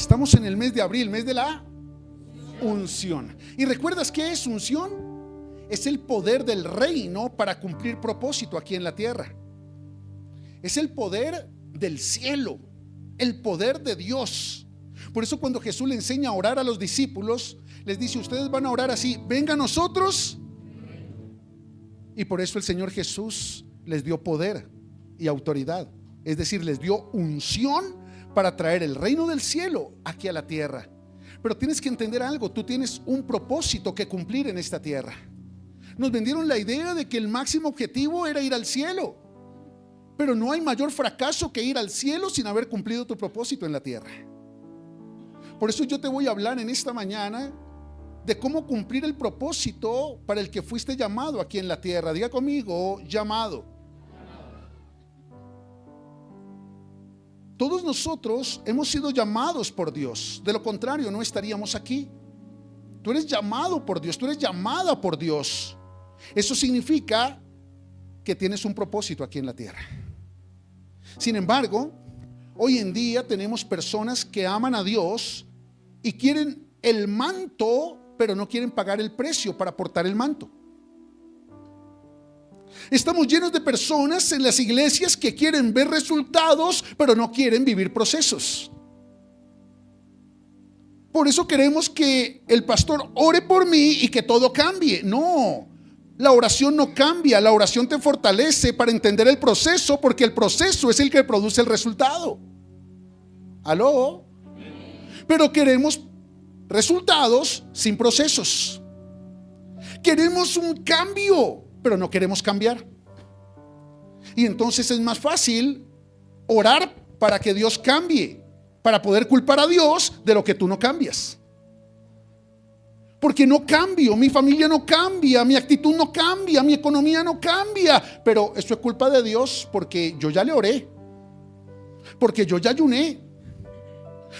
Estamos en el mes de abril, mes de la unción. ¿Y recuerdas qué es unción? Es el poder del reino para cumplir propósito aquí en la tierra. Es el poder del cielo, el poder de Dios. Por eso cuando Jesús le enseña a orar a los discípulos, les dice: ustedes van a orar así, venga a nosotros. Y por eso el Señor Jesús les dio poder y autoridad, es decir, les dio unción para traer el reino del cielo aquí a la tierra. Pero tienes que entender algo: tú tienes un propósito que cumplir en esta tierra. Nos vendieron la idea de que el máximo objetivo era ir al cielo, pero no hay mayor fracaso que ir al cielo sin haber cumplido tu propósito en la tierra. Por eso yo te voy a hablar en esta mañana de cómo cumplir el propósito para el que fuiste llamado aquí en la tierra. Diga conmigo: llamado. Todos nosotros hemos sido llamados por Dios, de lo contrario no estaríamos aquí. Tú eres llamado por Dios, tú eres llamada por Dios. Eso significa que tienes un propósito aquí en la tierra. Sin embargo, hoy en día tenemos personas que aman a Dios y quieren el manto, pero no quieren pagar el precio para portar el manto. Estamos llenos de personas en las iglesias que quieren ver resultados, pero no quieren vivir procesos. Por eso queremos que el pastor ore por mí y que todo cambie. No, la oración no cambia, la oración te fortalece para entender el proceso, porque el proceso es el que produce el resultado. ¿Aló? Pero queremos resultados sin procesos. Queremos un cambio, pero no queremos cambiar. Y entonces es más fácil orar para que Dios cambie, para poder culpar a Dios de lo que tú no cambias. Porque no cambio, mi familia no cambia, mi actitud no cambia, mi economía no cambia. Pero eso es culpa de Dios, porque yo ya le oré, porque yo ya ayuné,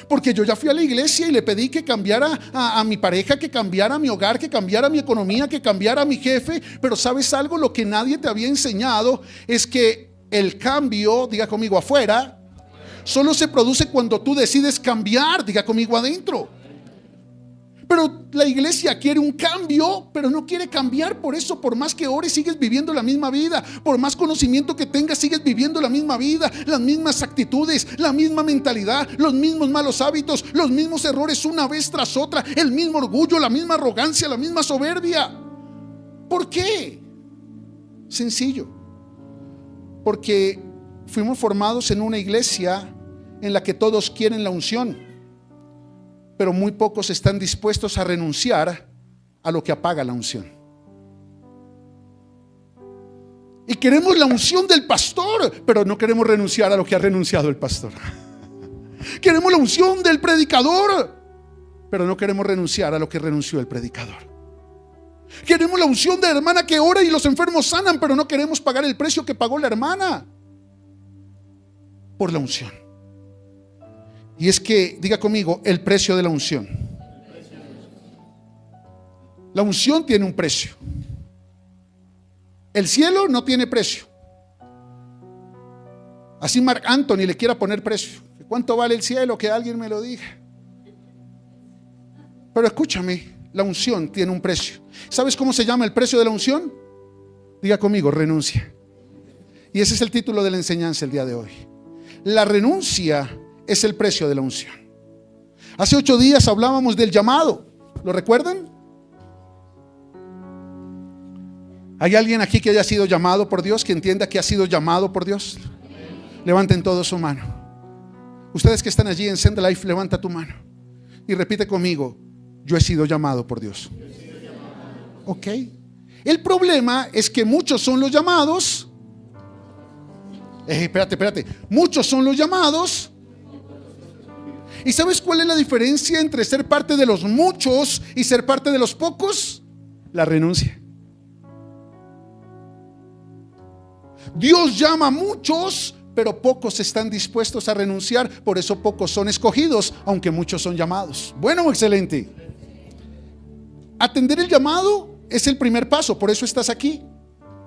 porque yo ya fui a la iglesia y le pedí que cambiara a mi pareja, que cambiara mi hogar, que cambiara mi economía, que cambiara a mi jefe. Pero ¿sabes algo? Lo que nadie te había enseñado es que el cambio, diga conmigo, afuera, solo se produce cuando tú decides cambiar. Diga conmigo, adentro. Pero la iglesia quiere un cambio, pero no quiere cambiar. Por eso, por más que ores, sigues viviendo la misma vida. Por más conocimiento que tengas, sigues viviendo la misma vida, las mismas actitudes, la misma mentalidad, los mismos malos hábitos, los mismos errores una vez tras otra, el mismo orgullo, la misma arrogancia, la misma soberbia. ¿Por qué? Sencillo. Porque fuimos formados en una iglesia en la que todos quieren la unción, pero muy pocos están dispuestos a renunciar a lo que apaga la unción. Y queremos la unción del pastor, pero no queremos renunciar a lo que ha renunciado el pastor. Queremos la unción del predicador, pero no queremos renunciar a lo que renunció el predicador. Queremos la unción de la hermana que ora y los enfermos sanan, pero no queremos pagar el precio que pagó la hermana por la unción. Y es que, diga conmigo, el precio de la unción. La unción tiene un precio. El cielo no tiene precio. Así Marc Anthony le quiera poner precio. ¿Cuánto vale el cielo? Que alguien me lo diga. Pero escúchame, la unción tiene un precio. ¿Sabes cómo se llama el precio de la unción? Diga conmigo, renuncia. Y ese es el título de la enseñanza el día de hoy. La renuncia es el precio de la unción. Hace 8 días hablábamos del llamado. ¿Lo recuerdan? ¿Hay alguien aquí que haya sido llamado por Dios, que entienda que ha sido llamado por Dios? Levanten todos su mano. Ustedes que están allí en Send Life, levanta tu mano y repite conmigo: yo he sido llamado por Dios. Ok. El problema es que muchos son los llamados. Espérate. Muchos son los llamados. ¿Y sabes cuál es la diferencia entre ser parte de los muchos y ser parte de los pocos? La renuncia. Dios llama a muchos, pero pocos están dispuestos a renunciar. Por eso pocos son escogidos, aunque muchos son llamados. Bueno, excelente. Atender el llamado es el primer paso, por eso estás aquí.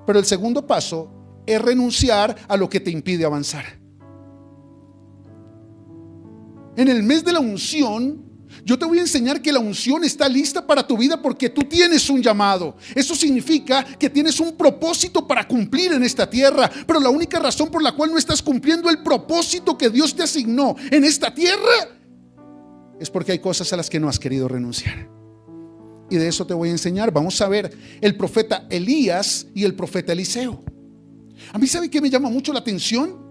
Pero el segundo paso es renunciar a lo que te impide avanzar. En el mes de la unción, yo te voy a enseñar que la unción está lista para tu vida porque tú tienes un llamado. Eso significa que tienes un propósito para cumplir en esta tierra. Pero la única razón por la cual no estás cumpliendo el propósito que Dios te asignó en esta tierra es porque hay cosas a las que no has querido renunciar. Y de eso te voy a enseñar. Vamos a ver el profeta Elías y el profeta Eliseo. A mí, ¿sabe qué me llama mucho la atención?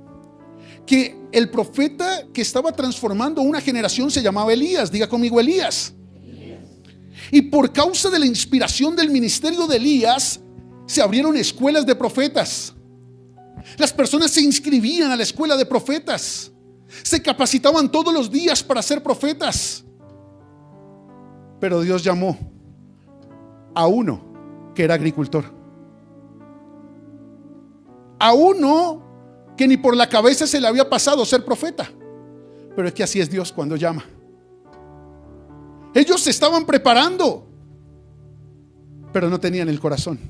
Que el profeta que estaba transformando una generación se llamaba Elías. Diga conmigo, Elías. Y por causa de la inspiración del ministerio de Elías, se abrieron escuelas de profetas. Las personas se inscribían a la escuela de profetas. Se capacitaban todos los días para ser profetas. Pero Dios llamó a uno que era agricultor, a uno que ni por la cabeza se le había pasado ser profeta. Pero es que así es Dios cuando llama. Ellos se estaban preparando, pero no tenían el corazón.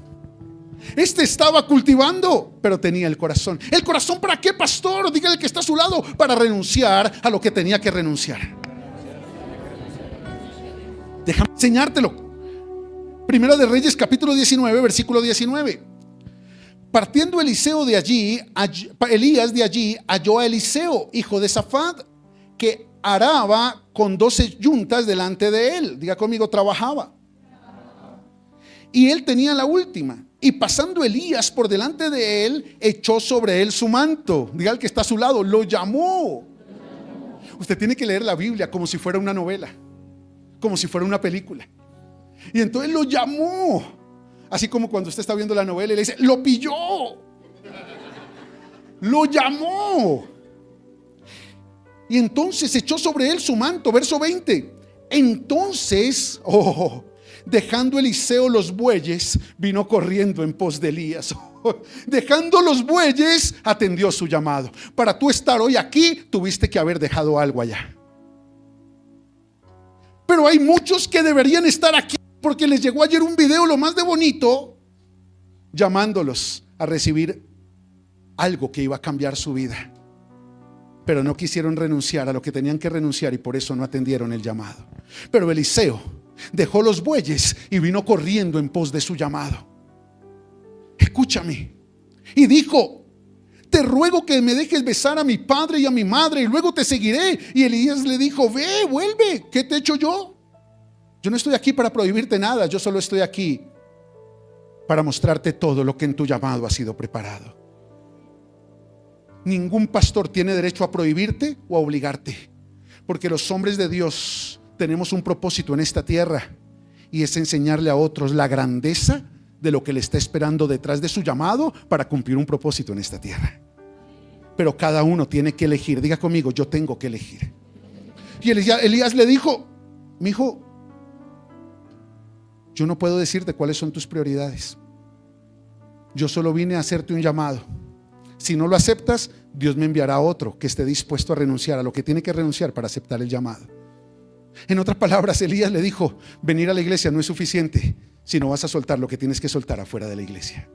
Este estaba cultivando, pero tenía el corazón. ¿El corazón para qué, pastor? Dígale que está a su lado. Para renunciar a lo que tenía que renunciar. Déjame enseñártelo. Primera de Reyes, capítulo 19, versículo 19. Partiendo Elías de allí, halló a Eliseo, hijo de Safat, que araba con 12 yuntas delante de él. Diga conmigo, trabajaba. Y él tenía la última. Y pasando Elías por delante de él, echó sobre él su manto. Diga al que está a su lado, lo llamó. Usted tiene que leer la Biblia como si fuera una novela, como si fuera una película. Y entonces lo llamó. Así como cuando usted está viendo la novela y le dice, lo pilló. Lo llamó. Y entonces echó sobre él su manto. Verso 20. Entonces, dejando Eliseo los bueyes, vino corriendo en pos de Elías. Dejando los bueyes, atendió su llamado. Para tú estar hoy aquí, tuviste que haber dejado algo allá. Pero hay muchos que deberían estar aquí porque les llegó ayer un video lo más de bonito, llamándolos a recibir algo que iba a cambiar su vida. Pero no quisieron renunciar a lo que tenían que renunciar y por eso no atendieron el llamado. Pero Eliseo dejó los bueyes y vino corriendo en pos de su llamado. Escúchame. Y dijo: te ruego que me dejes besar a mi padre y a mi madre y luego te seguiré. Y Elías le dijo: ve, vuelve, ¿qué te he hecho yo? Yo no estoy aquí para prohibirte nada, yo solo estoy aquí para mostrarte todo lo que en tu llamado ha sido preparado. Ningún pastor tiene derecho a prohibirte o a obligarte, porque los hombres de Dios tenemos un propósito en esta tierra, y es enseñarle a otros la grandeza de lo que le está esperando detrás de su llamado para cumplir un propósito en esta tierra. Pero cada uno tiene que elegir. Diga conmigo, yo tengo que elegir. Y Elías le dijo: mi hijo, yo no puedo decirte cuáles son tus prioridades. Yo solo vine a hacerte un llamado. Si no lo aceptas, Dios me enviará a otro que esté dispuesto a renunciar a lo que tiene que renunciar para aceptar el llamado. En otras palabras, Elías le dijo: venir a la iglesia no es suficiente si no vas a soltar lo que tienes que soltar afuera de la iglesia.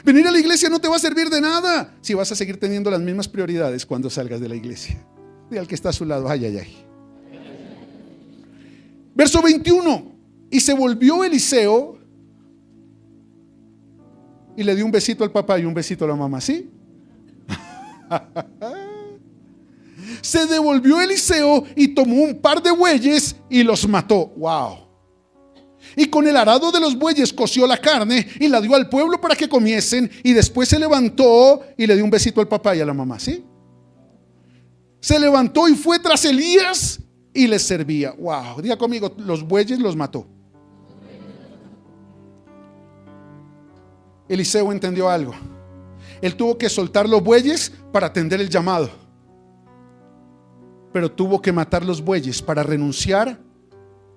Venir a la iglesia no te va a servir de nada si vas a seguir teniendo las mismas prioridades cuando salgas de la iglesia. Diga al que está a su lado: ay, ay, ay. Verso 21. Y se volvió Eliseo y le dio un besito al papá y un besito a la mamá. ¿Sí? Se devolvió Eliseo y tomó un par de bueyes y los mató. Wow. Y con el arado de los bueyes coció la carne y la dio al pueblo para que comiesen. Y después se levantó y le dio un besito al papá y a la mamá. ¿Sí? Se levantó y fue tras Elías y les servía. Wow. Diga conmigo, los bueyes los mató. Eliseo entendió algo. Él tuvo que soltar los bueyes para atender el llamado, pero tuvo que matar los bueyes para renunciar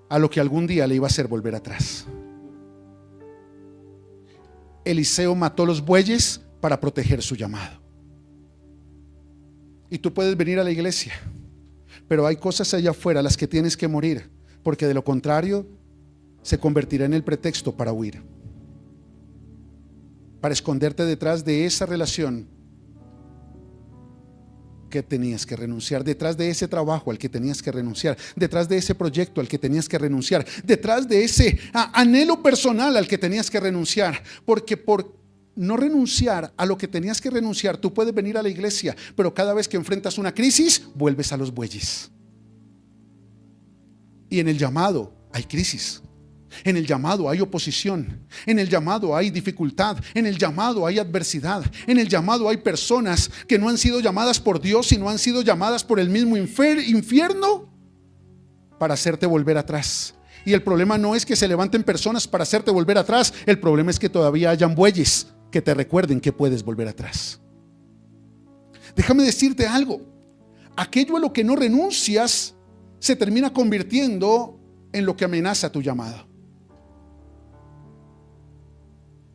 a lo que algún día le iba a hacer volver atrás. Eliseo mató los bueyes para proteger su llamado. Y tú puedes venir a la iglesia, pero hay cosas allá afuera a las que tienes que morir, porque de lo contrario se convertirá en el pretexto para huir, para esconderte detrás de esa relación que tenías que renunciar, detrás de ese trabajo al que tenías que renunciar, detrás de ese proyecto al que tenías que renunciar, detrás de ese anhelo personal al que tenías que renunciar, porque por no renunciar a lo que tenías que renunciar, tú puedes venir a la iglesia, pero cada vez que enfrentas una crisis, vuelves a los bueyes. Y en el llamado hay crisis. En el llamado hay oposición, en el llamado hay dificultad, en el llamado hay adversidad, en el llamado hay personas que no han sido llamadas por Dios, sino han sido llamadas por el mismo infierno para hacerte volver atrás. Y el problema no es que se levanten personas para hacerte volver atrás, el problema es que todavía hayan bueyes que te recuerden que puedes volver atrás. Déjame decirte algo, aquello a lo que no renuncias se termina convirtiendo en lo que amenaza tu llamado.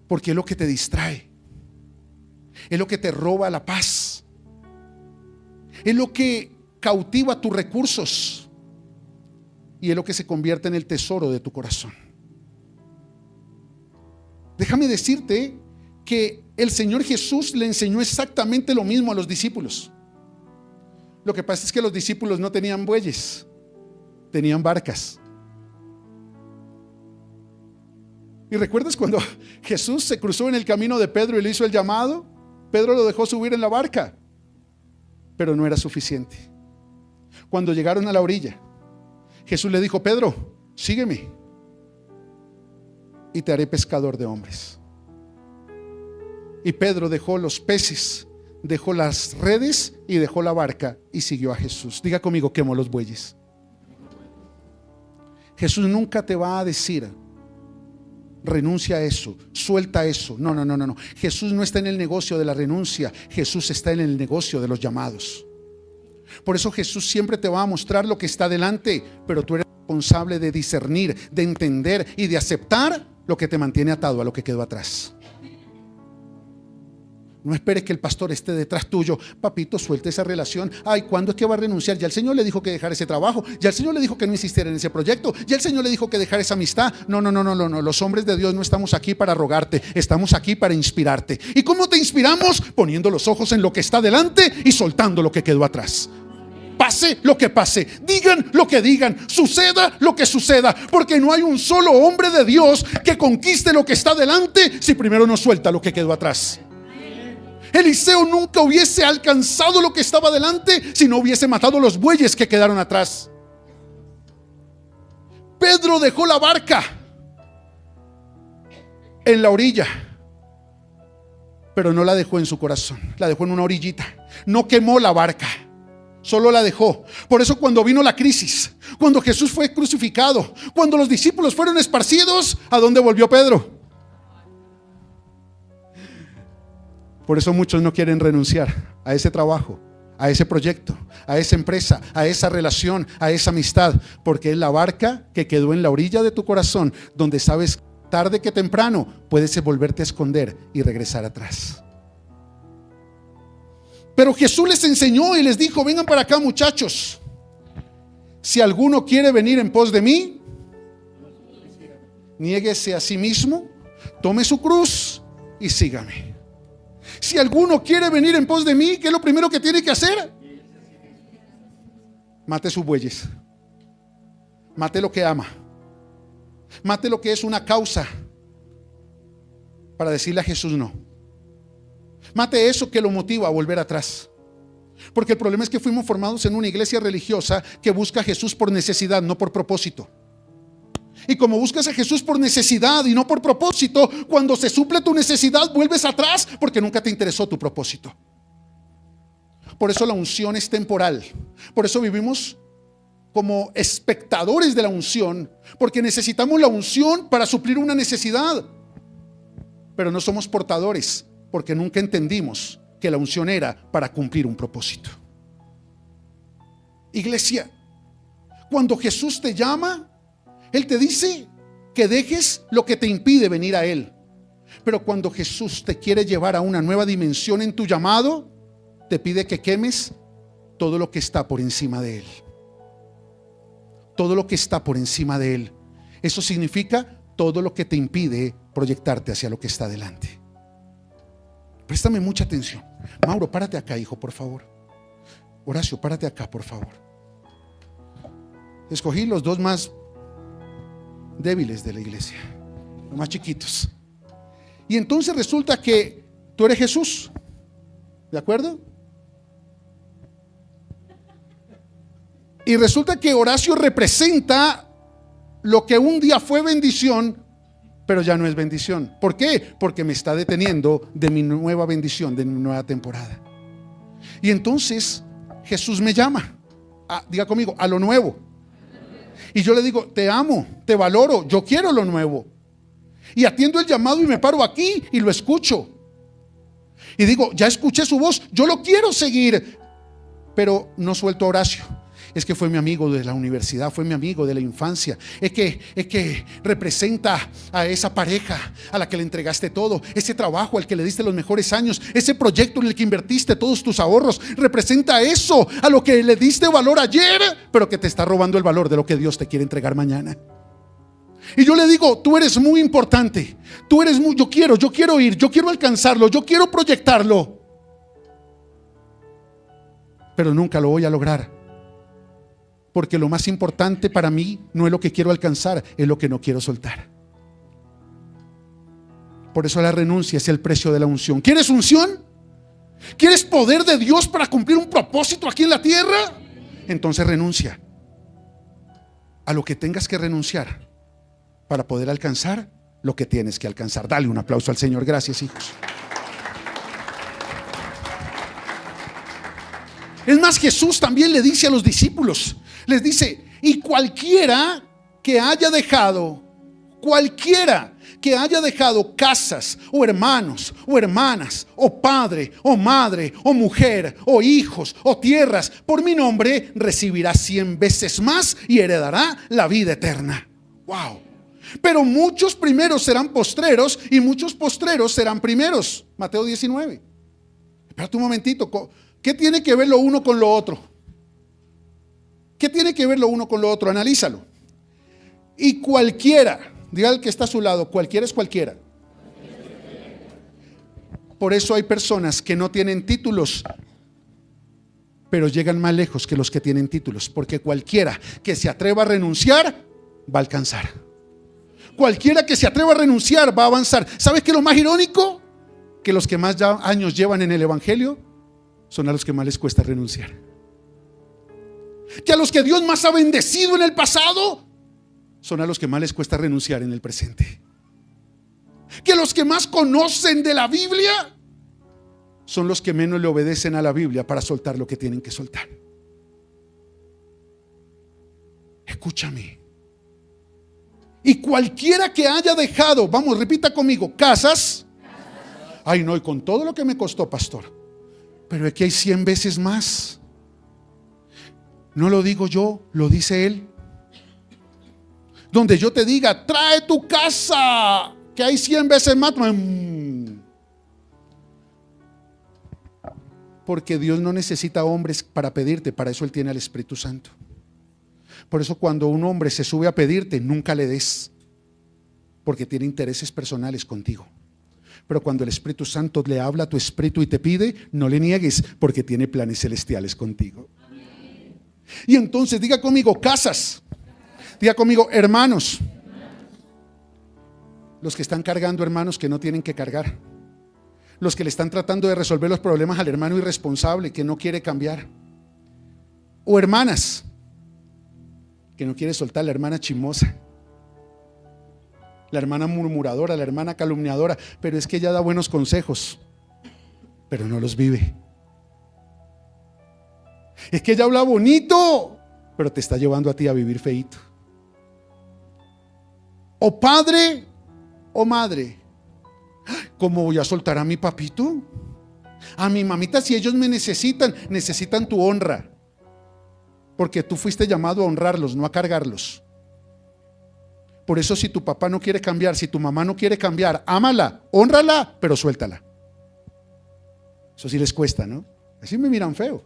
Porque es lo que te distrae, es lo que te roba la paz, es lo que cautiva tus recursos y es lo que se convierte en el tesoro de tu corazón. Déjame decirte que el Señor Jesús le enseñó exactamente lo mismo a los discípulos. Lo que pasa es que los discípulos no tenían bueyes, tenían barcas. ¿Y recuerdas cuando Jesús se cruzó en el camino de Pedro y le hizo el llamado? Pedro lo dejó subir en la barca, pero no era suficiente. Cuando llegaron a la orilla, Jesús le dijo: Pedro, sígueme y te haré pescador de hombres. Y Pedro dejó los peces, dejó las redes y dejó la barca y siguió a Jesús. Diga conmigo: quemó los bueyes. Jesús nunca te va a decir: renuncia a eso, suelta eso. No. Jesús no está en el negocio de la renuncia, Jesús está en el negocio de los llamados. Por eso Jesús siempre te va a mostrar lo que está delante, pero tú eres responsable de discernir, de entender y de aceptar lo que te mantiene atado a lo que quedó atrás. No esperes que el pastor esté detrás tuyo. Papito, suelta esa relación. Ay, ¿cuándo es que va a renunciar? Ya el Señor le dijo que dejara ese trabajo. Ya el Señor le dijo que no insistiera en ese proyecto. Ya el Señor le dijo que dejara esa amistad. No. Los hombres de Dios no estamos aquí para rogarte. Estamos aquí para inspirarte. ¿Y cómo te inspiramos? Poniendo los ojos en lo que está delante y soltando lo que quedó atrás. Pase lo que pase, digan lo que digan, suceda lo que suceda, porque no hay un solo hombre de Dios que conquiste lo que está delante si primero no suelta lo que quedó atrás. Eliseo nunca hubiese alcanzado lo que estaba delante si no hubiese matado los bueyes que quedaron atrás. Pedro dejó la barca en la orilla, pero no la dejó en su corazón, la dejó en una orillita. No quemó la barca, solo la dejó. Por eso cuando vino la crisis, cuando Jesús fue crucificado, cuando los discípulos fueron esparcidos, ¿a dónde volvió Pedro? Por eso muchos no quieren renunciar a ese trabajo, a ese proyecto, a esa empresa, a esa relación, a esa amistad, porque es la barca que quedó en la orilla de tu corazón, donde sabes tarde que temprano puedes volverte a esconder y regresar atrás. Pero Jesús les enseñó y les dijo: vengan para acá, muchachos. Si alguno quiere venir en pos de mí, niéguese a sí mismo, tome su cruz y sígame. Si alguno quiere venir en pos de mí, ¿qué es lo primero que tiene que hacer? Mate sus bueyes. Mate lo que ama. Mate lo que es una causa para decirle a Jesús no. Mate eso que lo motiva a volver atrás. Porque el problema es que fuimos formados en una iglesia religiosa que busca a Jesús por necesidad, no por propósito. Y como buscas a Jesús por necesidad y no por propósito, cuando se suple tu necesidad vuelves atrás porque nunca te interesó tu propósito. Por eso la unción es temporal. Por eso vivimos como espectadores de la unción, porque necesitamos la unción para suplir una necesidad, pero no somos portadores porque nunca entendimos que la unción era para cumplir un propósito. Iglesia, cuando Jesús te llama, Él te dice que dejes lo que te impide venir a Él. Pero cuando Jesús te quiere llevar a una nueva dimensión en tu llamado, te pide que quemes todo lo que está por encima de Él. Todo lo que está por encima de Él. Eso significa todo lo que te impide proyectarte hacia lo que está delante. Préstame mucha atención. Mauro, párate acá, hijo, por favor. Horacio, párate acá, por favor. Escogí los dos más débiles de la iglesia, los más chiquitos. Y entonces resulta que tú eres Jesús, ¿de acuerdo? Y resulta que Horacio representa lo que un día fue bendición, pero ya no es bendición. ¿Por qué? Porque me está deteniendo de mi nueva bendición, de mi nueva temporada. Y entonces Jesús me llama, diga conmigo, a lo nuevo. Y yo le digo, te amo, te valoro, yo quiero lo nuevo. Y atiendo el llamado y me paro aquí y lo escucho. Y digo, ya escuché su voz, yo lo quiero seguir. Pero no suelto a Horacio. Es que fue mi amigo de la universidad, fue mi amigo de la infancia. Es que representa a esa pareja a la que le entregaste todo, ese trabajo al que le diste los mejores años, ese proyecto en el que invertiste todos tus ahorros. Representa eso, a lo que le diste valor ayer, pero que te está robando el valor de lo que Dios te quiere entregar mañana. Y yo le digo, tú eres muy importante, tú eres muy, yo quiero ir, yo quiero alcanzarlo, yo quiero proyectarlo, pero nunca lo voy a lograr. Porque lo más importante para mí no es lo que quiero alcanzar, es lo que no quiero soltar. Por eso la renuncia es el precio de la unción. ¿Quieres unción? ¿Quieres poder de Dios para cumplir un propósito aquí en la tierra? Entonces renuncia a lo que tengas que renunciar para poder alcanzar lo que tienes que alcanzar. Dale un aplauso al Señor. Gracias, hijos. Es más, Jesús también le dice a los discípulos, les dice, y cualquiera que haya dejado casas, o hermanos, o hermanas, o padre, o madre, o mujer, o hijos, o tierras, por mi nombre, recibirá 100 veces más y heredará la vida eterna. Wow. Pero muchos primeros serán postreros y muchos postreros serán primeros. Mateo 19. Espérate un momentito. ¿Qué tiene que ver lo uno con lo otro? ¿Qué tiene que ver lo uno con lo otro? Analízalo. Y cualquiera, diga al que está a su lado, cualquiera es cualquiera. Por eso hay personas que no tienen títulos, pero llegan más lejos que los que tienen títulos. Porque cualquiera que se atreva a renunciar, va a alcanzar. Cualquiera que se atreva a renunciar, va a avanzar. ¿Sabes qué es lo más irónico? Que los que más años llevan en el evangelio son a los que más les cuesta renunciar. Que a los que Dios más ha bendecido en el pasado son a los que más les cuesta renunciar en el presente. Que los que más conocen de la Biblia son los que menos le obedecen a la Biblia para soltar lo que tienen que soltar. Escúchame. Y cualquiera que haya dejado, vamos, repita conmigo, casas. Ay, no, y con todo lo que me costó, pastor. Pero aquí hay 100 veces más. No lo digo yo, lo dice Él. Donde yo te diga, trae tu casa, que hay 100 veces más. Porque Dios no necesita hombres para pedirte, para eso Él tiene al Espíritu Santo. Por eso cuando un hombre se sube a pedirte, nunca le des, porque tiene intereses personales contigo. Pero cuando el Espíritu Santo le habla a tu espíritu y te pide, no le niegues, porque tiene planes celestiales contigo. Amén. Y entonces diga conmigo, casas. Diga conmigo, hermanos. Los que están cargando hermanos que no tienen que cargar. Los que le están tratando de resolver los problemas al hermano irresponsable que no quiere cambiar. O hermanas que no quiere soltar, la hermana chismosa, la hermana murmuradora, la hermana calumniadora, pero es que ella da buenos consejos, pero no los vive. Es que ella habla bonito, pero te está llevando a ti a vivir feíto. O padre o madre, ¿cómo voy a soltar a mi papito? A mi mamita, si ellos me necesitan tu honra, porque tú fuiste llamado a honrarlos, no a cargarlos. Por eso si tu papá no quiere cambiar, si tu mamá no quiere cambiar, ámala, hónrala, pero suéltala. Eso sí les cuesta, ¿no? Así me miran feo.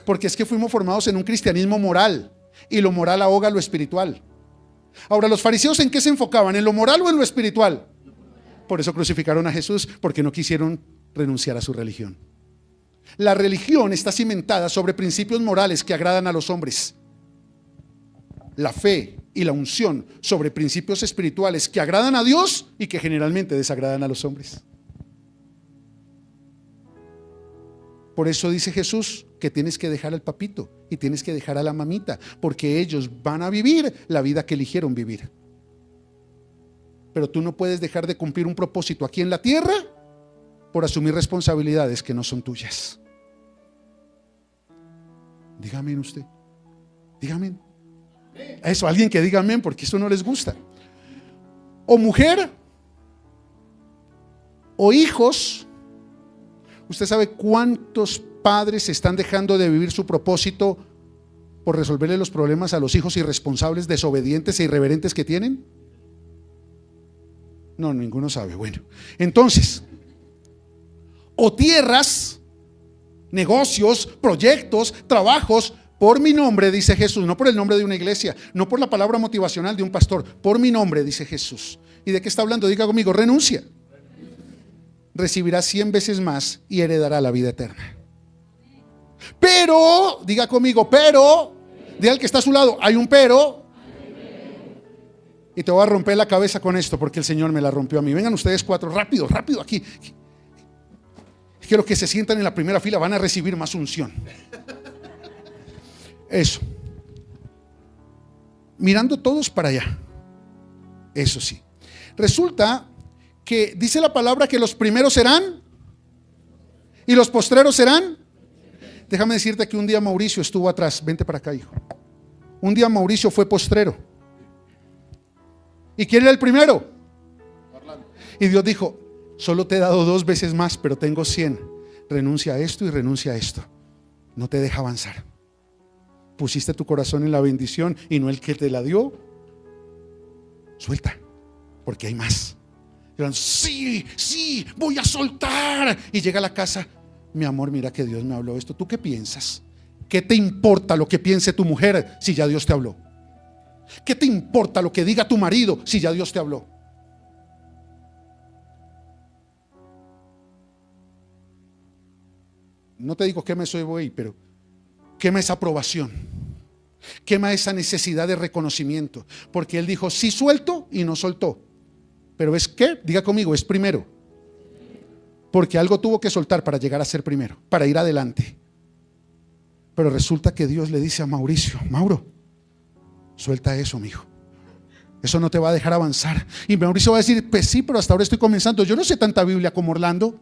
Porque es que fuimos formados en un cristianismo moral, y lo moral ahoga lo espiritual. Ahora, ¿los fariseos en qué se enfocaban? ¿En lo moral o en lo espiritual? Por eso crucificaron a Jesús, porque no quisieron renunciar a su religión. La religión está cimentada sobre principios morales que agradan a los hombres. La fe y la unción sobre principios espirituales que agradan a Dios y que generalmente desagradan a los hombres. Por eso dice Jesús que tienes que dejar al papito y tienes que dejar a la mamita, porque ellos van a vivir la vida que eligieron vivir. Pero tú no puedes dejar de cumplir un propósito aquí en la tierra por asumir responsabilidades que no son tuyas. Dígame usted. Dígame. Eso, alguien que diga amén, porque eso no les gusta. O mujer, o hijos. ¿Usted sabe cuántos padres están dejando de vivir su propósito por resolverle los problemas a los hijos irresponsables, desobedientes e irreverentes que tienen? No, ninguno sabe. Bueno, entonces, o tierras, negocios, proyectos, trabajos, por mi nombre, dice Jesús, no por el nombre de una iglesia, no por la palabra motivacional de un pastor, por mi nombre, dice Jesús. ¿Y de qué está hablando? Diga conmigo, renuncia. Recibirá 100 veces más y heredará la vida eterna. Pero, diga conmigo, pero, diga al que está a su lado, hay un pero. Y te voy a romper la cabeza con esto porque el Señor me la rompió a mí. Vengan ustedes 4, rápido, rápido aquí. Quiero que se sientan en la primera fila, van a recibir más unción. Eso. Mirando todos para allá. Eso sí. Resulta que dice la palabra que los primeros serán y los postreros serán. Déjame decirte que un día Mauricio estuvo atrás. Vente para acá, hijo. Un día Mauricio fue postrero. ¿Y quién era el primero? Y Dios dijo: solo te he dado 2 veces más, pero tengo 100. Renuncia a esto y renuncia a esto. No te deja avanzar. Pusiste tu corazón en la bendición y no el que te la dio. Suelta, porque hay más. Dirán: sí, sí, voy a soltar. Y llega a la casa: mi amor, mira que Dios me habló esto. ¿Tú qué piensas? ¿Qué te importa lo que piense tu mujer si ya Dios te habló? ¿Qué te importa lo que diga tu marido si ya Dios te habló? No te digo quema ese buey, pero quema esa aprobación, quema esa necesidad de reconocimiento, porque Él dijo: sí suelto, y no soltó. Pero es que, diga conmigo, es primero, porque algo tuvo que soltar para llegar a ser primero, para ir adelante. Pero resulta que Dios le dice a Mauricio: Mauro, suelta eso, mijo. Eso no te va a dejar avanzar. Y Mauricio va a decir: pues sí, pero hasta ahora estoy comenzando. Yo no sé tanta Biblia como Orlando.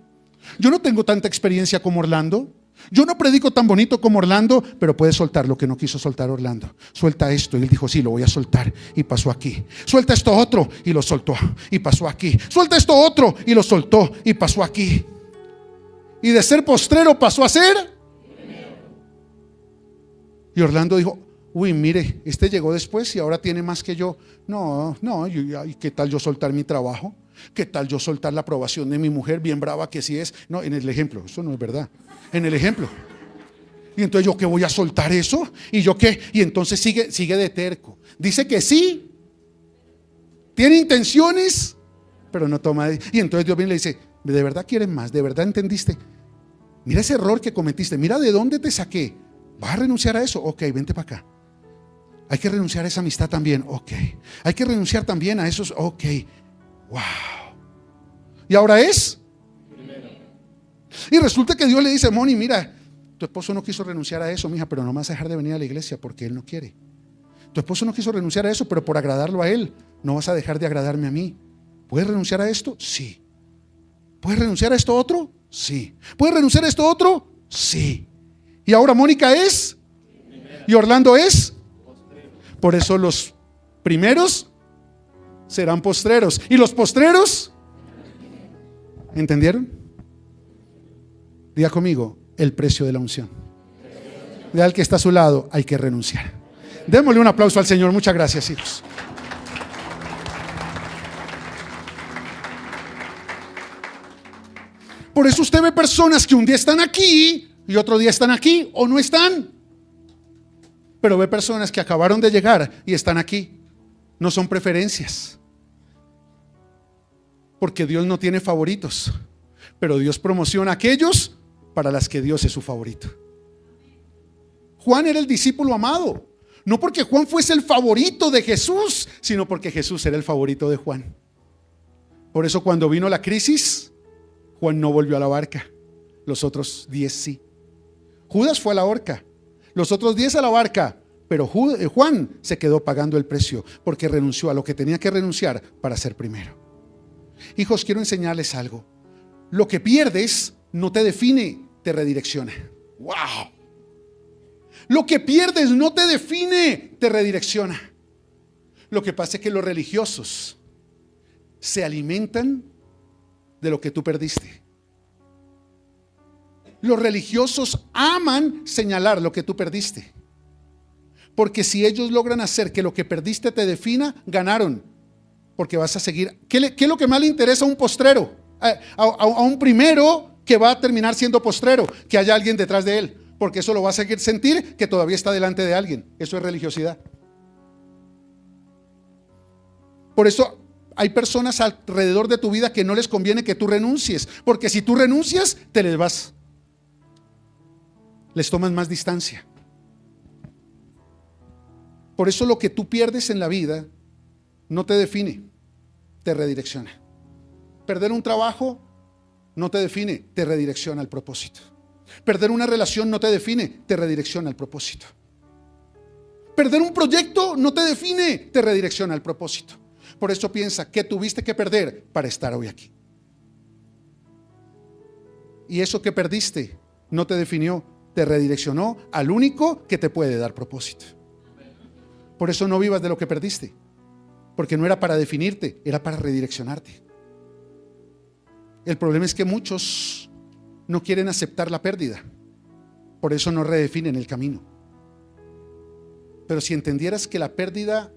Yo no tengo tanta experiencia como Orlando. Yo no predico tan bonito como Orlando. Pero puedes soltar lo que no quiso soltar Orlando. Suelta esto. Y él dijo: sí, lo voy a soltar. Y pasó aquí. Suelta esto otro. Y lo soltó. Y pasó aquí. Suelta esto otro. Y lo soltó. Y pasó aquí. Y de ser postrero pasó a ser. Y Orlando dijo: uy, mire, este llegó después y ahora tiene más que yo. No, ¿qué tal yo soltar mi trabajo? ¿Qué tal yo soltar la aprobación de mi mujer, bien brava que sí es? No, en el ejemplo, eso no es verdad. En el ejemplo. Y entonces, ¿yo qué voy a soltar eso? ¿Y yo qué? Y entonces sigue de terco. Dice que sí, tiene intenciones, pero no toma. Y entonces Dios viene y le dice: ¿de verdad quieres más? ¿De verdad entendiste? Mira ese error que cometiste. Mira de dónde te saqué. ¿Vas a renunciar a eso? Ok, vente para acá. Hay que renunciar a esa amistad también. Ok. Hay que renunciar también a esos. Ok. Wow. ¿Y ahora es? Primero. Y resulta que Dios le dice: Moni, mira, tu esposo no quiso renunciar a eso, mija, pero no me vas a dejar de venir a la iglesia porque él no quiere. Tu esposo no quiso renunciar a eso, pero por agradarlo a él, no vas a dejar de agradarme a mí. ¿Puedes renunciar a esto? Sí. ¿Puedes renunciar a esto otro? Sí. ¿Puedes renunciar a esto otro? Sí. Y ahora Mónica es primera. Y Orlando es postrero. Por eso los primeros serán postreros. ¿Y los postreros? ¿Entendieron? Diga conmigo: el precio de la unción. Diga al que está a su lado: hay que renunciar. Démosle un aplauso al Señor. Muchas gracias, hijos. Por eso usted ve personas que un día están aquí y otro día están aquí o no están. Pero ve personas que acabaron de llegar y están aquí. No son preferencias. Porque Dios no tiene favoritos. Pero Dios promociona a aquellos para las que Dios es su favorito. Juan era el discípulo amado, no porque Juan fuese el favorito de Jesús, sino porque Jesús era el favorito de Juan. Por eso cuando vino la crisis, Juan no volvió a la barca, los otros 10 sí. Judas fue a la horca, los otros 10 a la barca, pero Juan se quedó pagando el precio porque renunció a lo que tenía que renunciar para ser primero. Hijos, quiero enseñarles algo. Lo que pierdes no te define, te redirecciona. ¡Wow! Lo que pierdes no te define, te redirecciona. Lo que pasa es que los religiosos se alimentan de lo que tú perdiste. Los religiosos aman señalar lo que tú perdiste. Porque si ellos logran hacer que lo que perdiste te defina, ganaron. Porque vas a seguir. ¿Qué es lo que más le interesa a un postrero? A un primero que va a terminar siendo postrero, que haya alguien detrás de él. Porque eso lo va a seguir sentir que todavía está delante de alguien. Eso es religiosidad. Por eso hay personas alrededor de tu vida que no les conviene que tú renuncies. Porque si tú renuncias, te les vas. Les tomas más distancia. Por eso lo que tú pierdes en la vida no te define, te redirecciona. Perder un trabajo no te define, te redirecciona al propósito. Perder una relación no te define, te redirecciona al propósito. Perder un proyecto no te define, te redirecciona al propósito. Por eso piensa que tuviste que perder para estar hoy aquí. Y eso que perdiste no te definió, te redireccionó al único que te puede dar propósito. Por eso no vivas de lo que perdiste, porque no era para definirte, era para redireccionarte. El problema es que muchos no quieren aceptar la pérdida, por eso no redefinen el camino. Pero si entendieras que la pérdida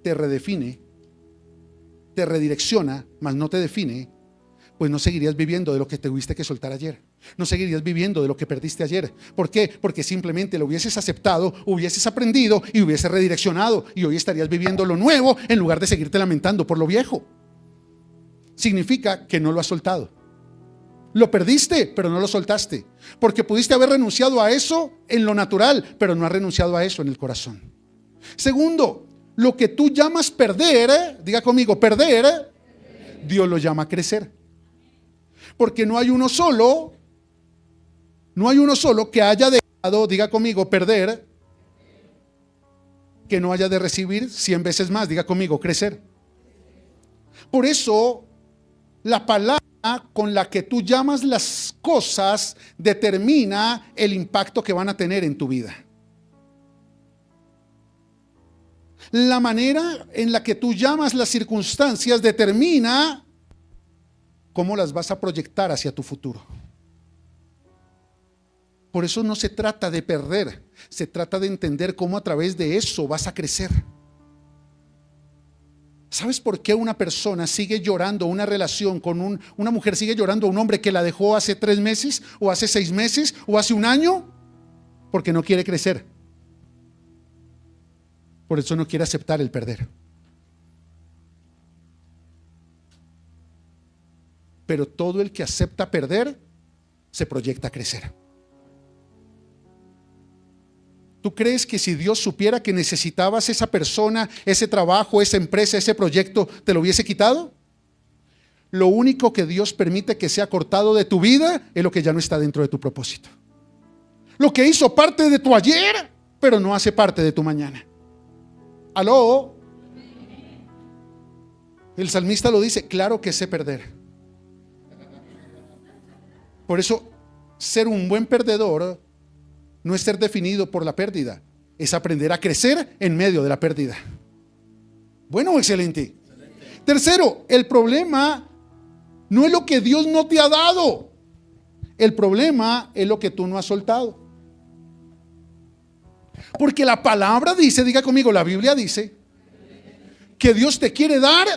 te redefine, te redirecciona, mas no te define, pues no seguirías viviendo de lo que tuviste que soltar ayer. No seguirías viviendo de lo que perdiste ayer. ¿Por qué? Porque simplemente lo hubieses aceptado, hubieses aprendido y hubieses redireccionado, y hoy estarías viviendo lo nuevo en lugar de seguirte lamentando por lo viejo. Significa que no lo has soltado. Lo perdiste, pero no lo soltaste. Porque pudiste haber renunciado a eso en lo natural, pero no has renunciado a eso en el corazón. Segundo, lo que tú llamas perder, diga conmigo, perder, Dios lo llama crecer. Porque no hay uno solo que haya dejado, diga conmigo, perder, que no haya de recibir 100 veces más, diga conmigo, crecer. Por eso, la palabra con la que tú llamas las cosas determina el impacto que van a tener en tu vida. La manera en la que tú llamas las circunstancias determina cómo las vas a proyectar hacia tu futuro. Por eso no se trata de perder, se trata de entender cómo a través de eso vas a crecer. ¿Sabes por qué una persona sigue llorando una relación con una mujer sigue llorando a un hombre que la dejó hace 3 meses o hace 6 meses o hace 1 año? Porque no quiere crecer. Por eso no quiere aceptar el perder. Pero todo el que acepta perder se proyecta a crecer. ¿Tú crees que si Dios supiera que necesitabas esa persona, ese trabajo, esa empresa, ese proyecto, te lo hubiese quitado? Lo único que Dios permite que sea cortado de tu vida es lo que ya no está dentro de tu propósito. Lo que hizo parte de tu ayer, pero no hace parte de tu mañana. ¿Aló? El salmista lo dice, claro que sé perder. Por eso, ser un buen perdedor no es ser definido por la pérdida, es aprender a crecer en medio de la pérdida. Bueno, excelente. Tercero, el problema no es lo que Dios no te ha dado. El problema es lo que tú no has soltado. Porque la palabra dice, diga conmigo, la Biblia dice que Dios te quiere dar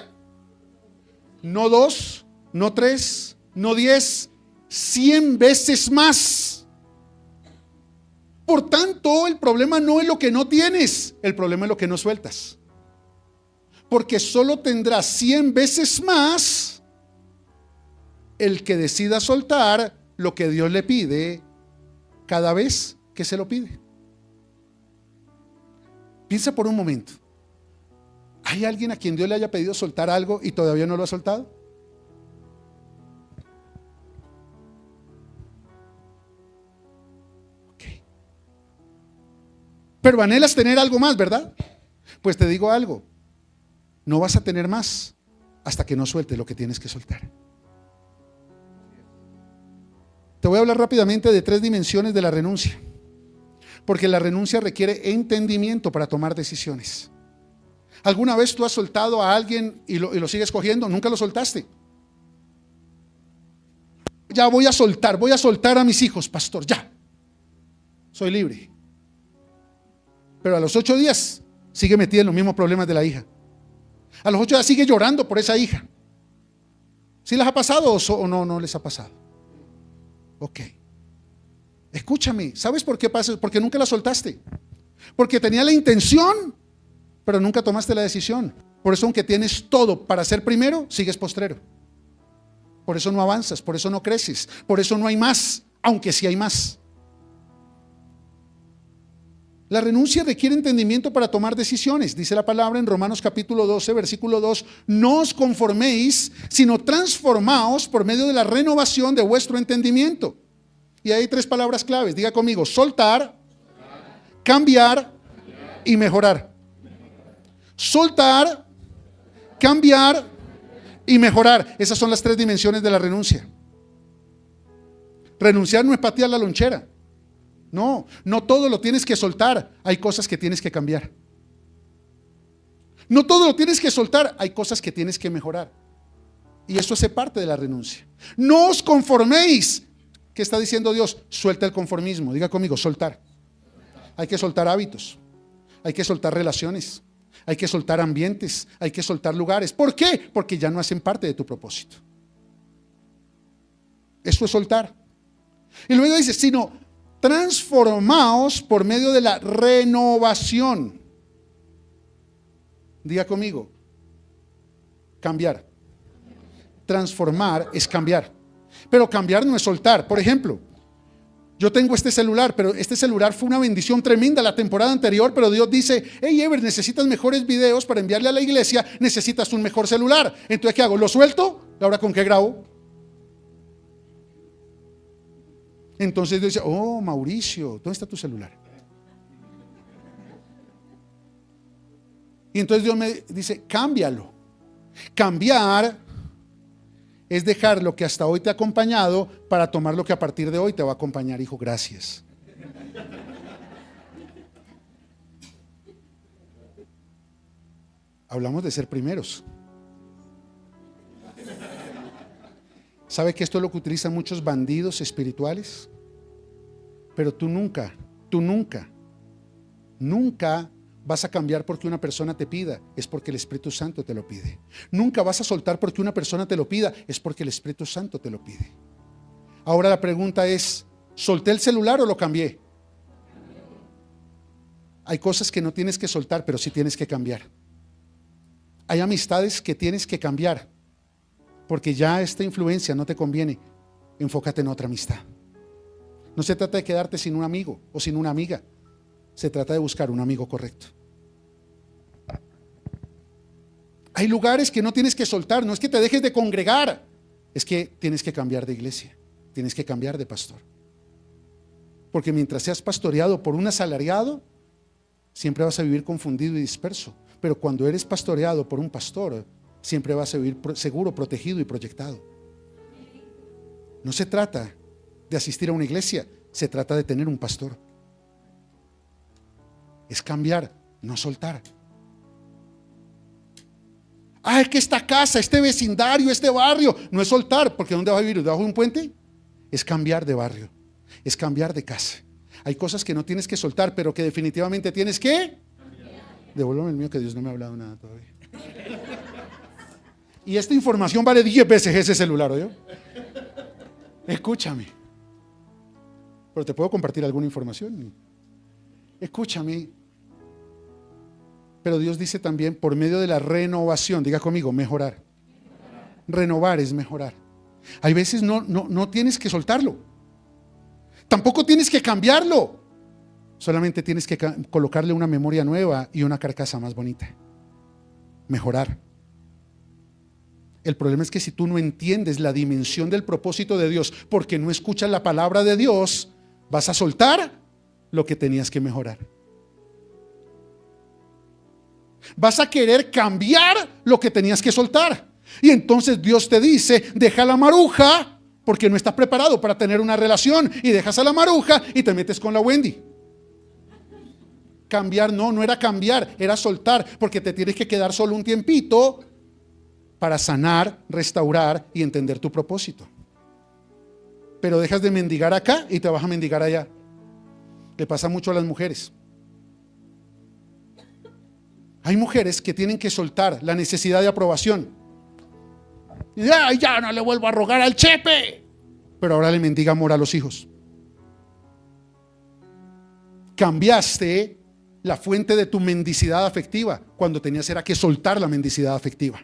no 2, no 3, no 10, 100 veces más. Por tanto, el problema no es lo que no tienes, el problema es lo que no sueltas. Porque solo tendrás 100 veces más el que decida soltar lo que Dios le pide cada vez que se lo pide. Piensa por un momento. ¿Hay alguien a quien Dios le haya pedido soltar algo y todavía no lo ha soltado? Okay. Pero anhelas tener algo más, ¿verdad? Pues te digo algo, no vas a tener más hasta que no sueltes lo que tienes que soltar. Te voy a hablar rápidamente de 3 dimensiones de la renuncia, porque la renuncia requiere entendimiento para tomar decisiones. ¿Alguna vez tú has soltado a alguien y lo sigues cogiendo? Nunca lo soltaste. Ya voy a soltar a mis hijos, pastor, ya. Soy libre. Pero a los 8 días sigue metida en los mismos problemas de la hija. A los 8 días sigue llorando por esa hija. ¿Sí les ha pasado o no les ha pasado? Ok. Escúchame, ¿sabes por qué pasa? Porque nunca la soltaste. Porque tenía la intención, pero nunca tomaste la decisión. Por eso, aunque tienes todo para ser primero, sigues postrero. Por eso no avanzas, por eso no creces, por eso no hay más, aunque sí hay más. La renuncia requiere entendimiento para tomar decisiones. Dice la palabra en Romanos capítulo 12, versículo 2: no os conforméis, sino transformaos por medio de la renovación de vuestro entendimiento. Y hay 3 palabras claves. Diga conmigo: soltar, cambiar y mejorar. Soltar, cambiar y mejorar. Esas son las 3 dimensiones de la renuncia. Renunciar no es patear la lonchera. No todo lo tienes que soltar. Hay cosas que tienes que cambiar. No todo lo tienes que soltar. Hay cosas que tienes que mejorar. Y eso hace parte de la renuncia. No os conforméis. ¿Qué está diciendo Dios? Suelta el conformismo. Diga conmigo: soltar. Hay que soltar hábitos. Hay que soltar relaciones. Hay que soltar ambientes. Hay que soltar lugares. ¿Por qué? Porque ya no hacen parte de tu propósito. Eso es soltar. Y luego dice: sino transformaos por medio de la renovación. Diga conmigo: cambiar. Transformar es cambiar. Pero cambiar no es soltar. Por ejemplo, yo tengo este celular, pero este celular fue una bendición tremenda la temporada anterior, pero Dios dice: hey Ever, necesitas mejores videos para enviarle a la iglesia, necesitas un mejor celular. Entonces, ¿qué hago? ¿Lo suelto? ¿Y ahora con qué grabo? Entonces Dios dice: oh, Mauricio, ¿dónde está tu celular? Y entonces Dios me dice: cámbialo. Cambiar es dejar lo que hasta hoy te ha acompañado para tomar lo que a partir de hoy te va a acompañar. Hijo, gracias. Hablamos de ser primeros. ¿Sabe que esto es lo que utilizan muchos bandidos espirituales? Pero tú nunca vas a cambiar porque una persona te pida, es porque el Espíritu Santo te lo pide. Nunca vas a soltar porque una persona te lo pida, es porque el Espíritu Santo te lo pide. Ahora la pregunta es: ¿solté el celular o lo cambié? Hay cosas que no tienes que soltar, pero sí tienes que cambiar. Hay amistades que tienes que cambiar, porque ya esta influencia no te conviene. Enfócate en otra amistad. No se trata de quedarte sin un amigo o sin una amiga. Se trata de buscar un amigo correcto. Hay lugares que no tienes que soltar. No es que te dejes de congregar, es que tienes que cambiar de iglesia. Tienes que cambiar de pastor. Porque mientras seas pastoreado por un asalariado, siempre vas a vivir confundido y disperso. Pero cuando eres pastoreado por un pastor, siempre vas a vivir seguro, protegido y proyectado. No se trata de asistir a una iglesia, se trata de tener un pastor. Es cambiar, no soltar. Es que esta casa, este vecindario, este barrio, no es soltar, porque ¿dónde vas a vivir? ¿Debajo de un puente? Es cambiar de barrio, es cambiar de casa. Hay cosas que no tienes que soltar, pero que definitivamente tienes que cambiar. Devuélvame el mío, que Dios no me ha hablado nada todavía. Y esta información vale 10 veces ese celular, ¿oyó? Escúchame. Pero te puedo compartir alguna información. Escúchame. Pero Dios dice también: por medio de la renovación. Diga conmigo: mejorar. Renovar es mejorar. Hay veces no tienes que soltarlo. Tampoco tienes que cambiarlo. Solamente tienes que colocarle una memoria nueva y una carcasa más bonita. Mejorar. El problema es que si tú no entiendes la dimensión del propósito de Dios, porque no escuchas la palabra de Dios, vas a soltar lo que tenías que mejorar. Vas a querer cambiar lo que tenías que soltar. Y entonces Dios te dice, deja la maruja, porque no estás preparado para tener una relación. Y dejas a la maruja y te metes con la Wendy. Cambiar no era cambiar, era soltar, porque te tienes que quedar solo un tiempito para sanar, restaurar y entender tu propósito. Pero dejas de mendigar acá y te vas a mendigar allá. Le pasa mucho a las mujeres. Hay mujeres que tienen que soltar la necesidad de aprobación. Y ya no le vuelvo a rogar al chepe. Pero ahora le mendiga amor a los hijos. Cambiaste la fuente de tu mendicidad afectiva cuando tenías era que soltar la mendicidad afectiva.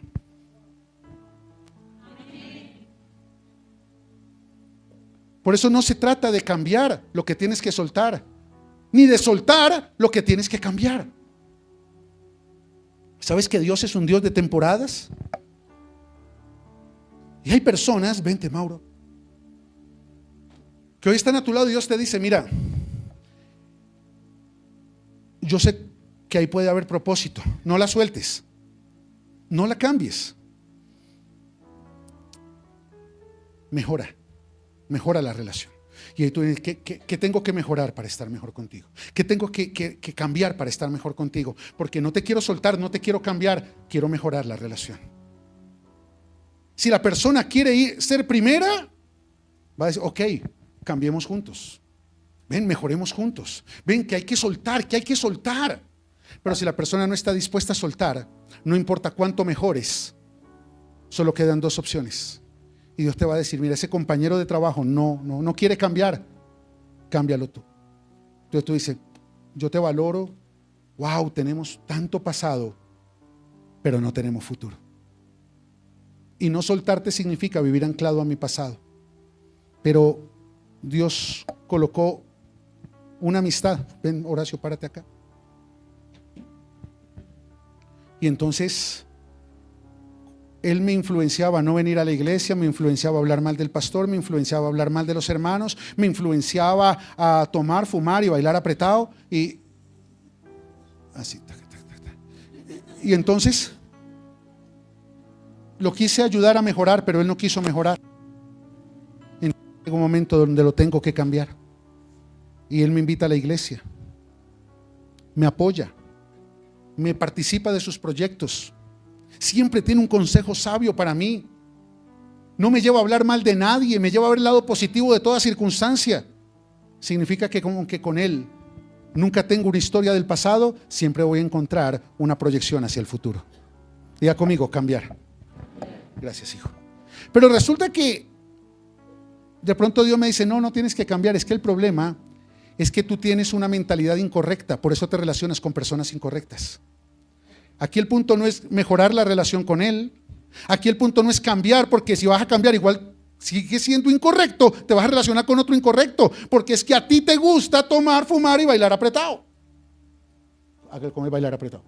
Por eso no se trata de cambiar lo que tienes que soltar, ni de soltar lo que tienes que cambiar. ¿Sabes que Dios es un Dios de temporadas? Y hay personas, vente Mauro, que hoy están a tu lado y Dios te dice, mira, yo sé que ahí puede haber propósito, no la sueltes, no la cambies, mejora la relación. Y ahí tú dices, ¿qué tengo que mejorar para estar mejor contigo? ¿Qué tengo que cambiar para estar mejor contigo? Porque no te quiero soltar, no te quiero cambiar, quiero mejorar la relación. Si la persona quiere ser primera, va a decir, ok, cambiemos juntos. Ven, mejoremos juntos. Ven, que hay que soltar, que hay que soltar. Pero si la persona no está dispuesta a soltar, no importa cuánto mejores, solo quedan dos opciones. Y Dios te va a decir, mira, ese compañero de trabajo no quiere cambiar, cámbialo tú. Entonces tú dices, yo te valoro, wow, tenemos tanto pasado, pero no tenemos futuro. Y no soltarte significa vivir anclado a mi pasado. Pero Dios colocó una amistad. Ven, Horacio, párate acá. Y entonces él me influenciaba a no venir a la iglesia, me influenciaba a hablar mal del pastor, me influenciaba a hablar mal de los hermanos, me influenciaba a tomar, fumar y bailar apretado. Y así. Y entonces lo quise ayudar a mejorar, pero él no quiso mejorar. En un momento donde lo tengo que cambiar. Y él me invita a la iglesia, me apoya, me participa de sus proyectos. Siempre tiene un consejo sabio para mí. No me lleva a hablar mal de nadie, me lleva a ver el lado positivo de toda circunstancia. Significa que como que con él nunca tengo una historia del pasado, siempre voy a encontrar una proyección hacia el futuro. Diga conmigo, cambiar. Gracias, hijo. Pero resulta que de pronto Dios me dice, no tienes que cambiar. Es que el problema es que tú tienes una mentalidad incorrecta, por eso te relacionas con personas incorrectas. Aquí el punto no es mejorar la relación con él. Aquí el punto no es cambiar, porque si vas a cambiar igual sigue siendo incorrecto, te vas a relacionar con otro incorrecto, porque es que a ti te gusta tomar, fumar y bailar apretado. ¿Cómo es bailar apretado?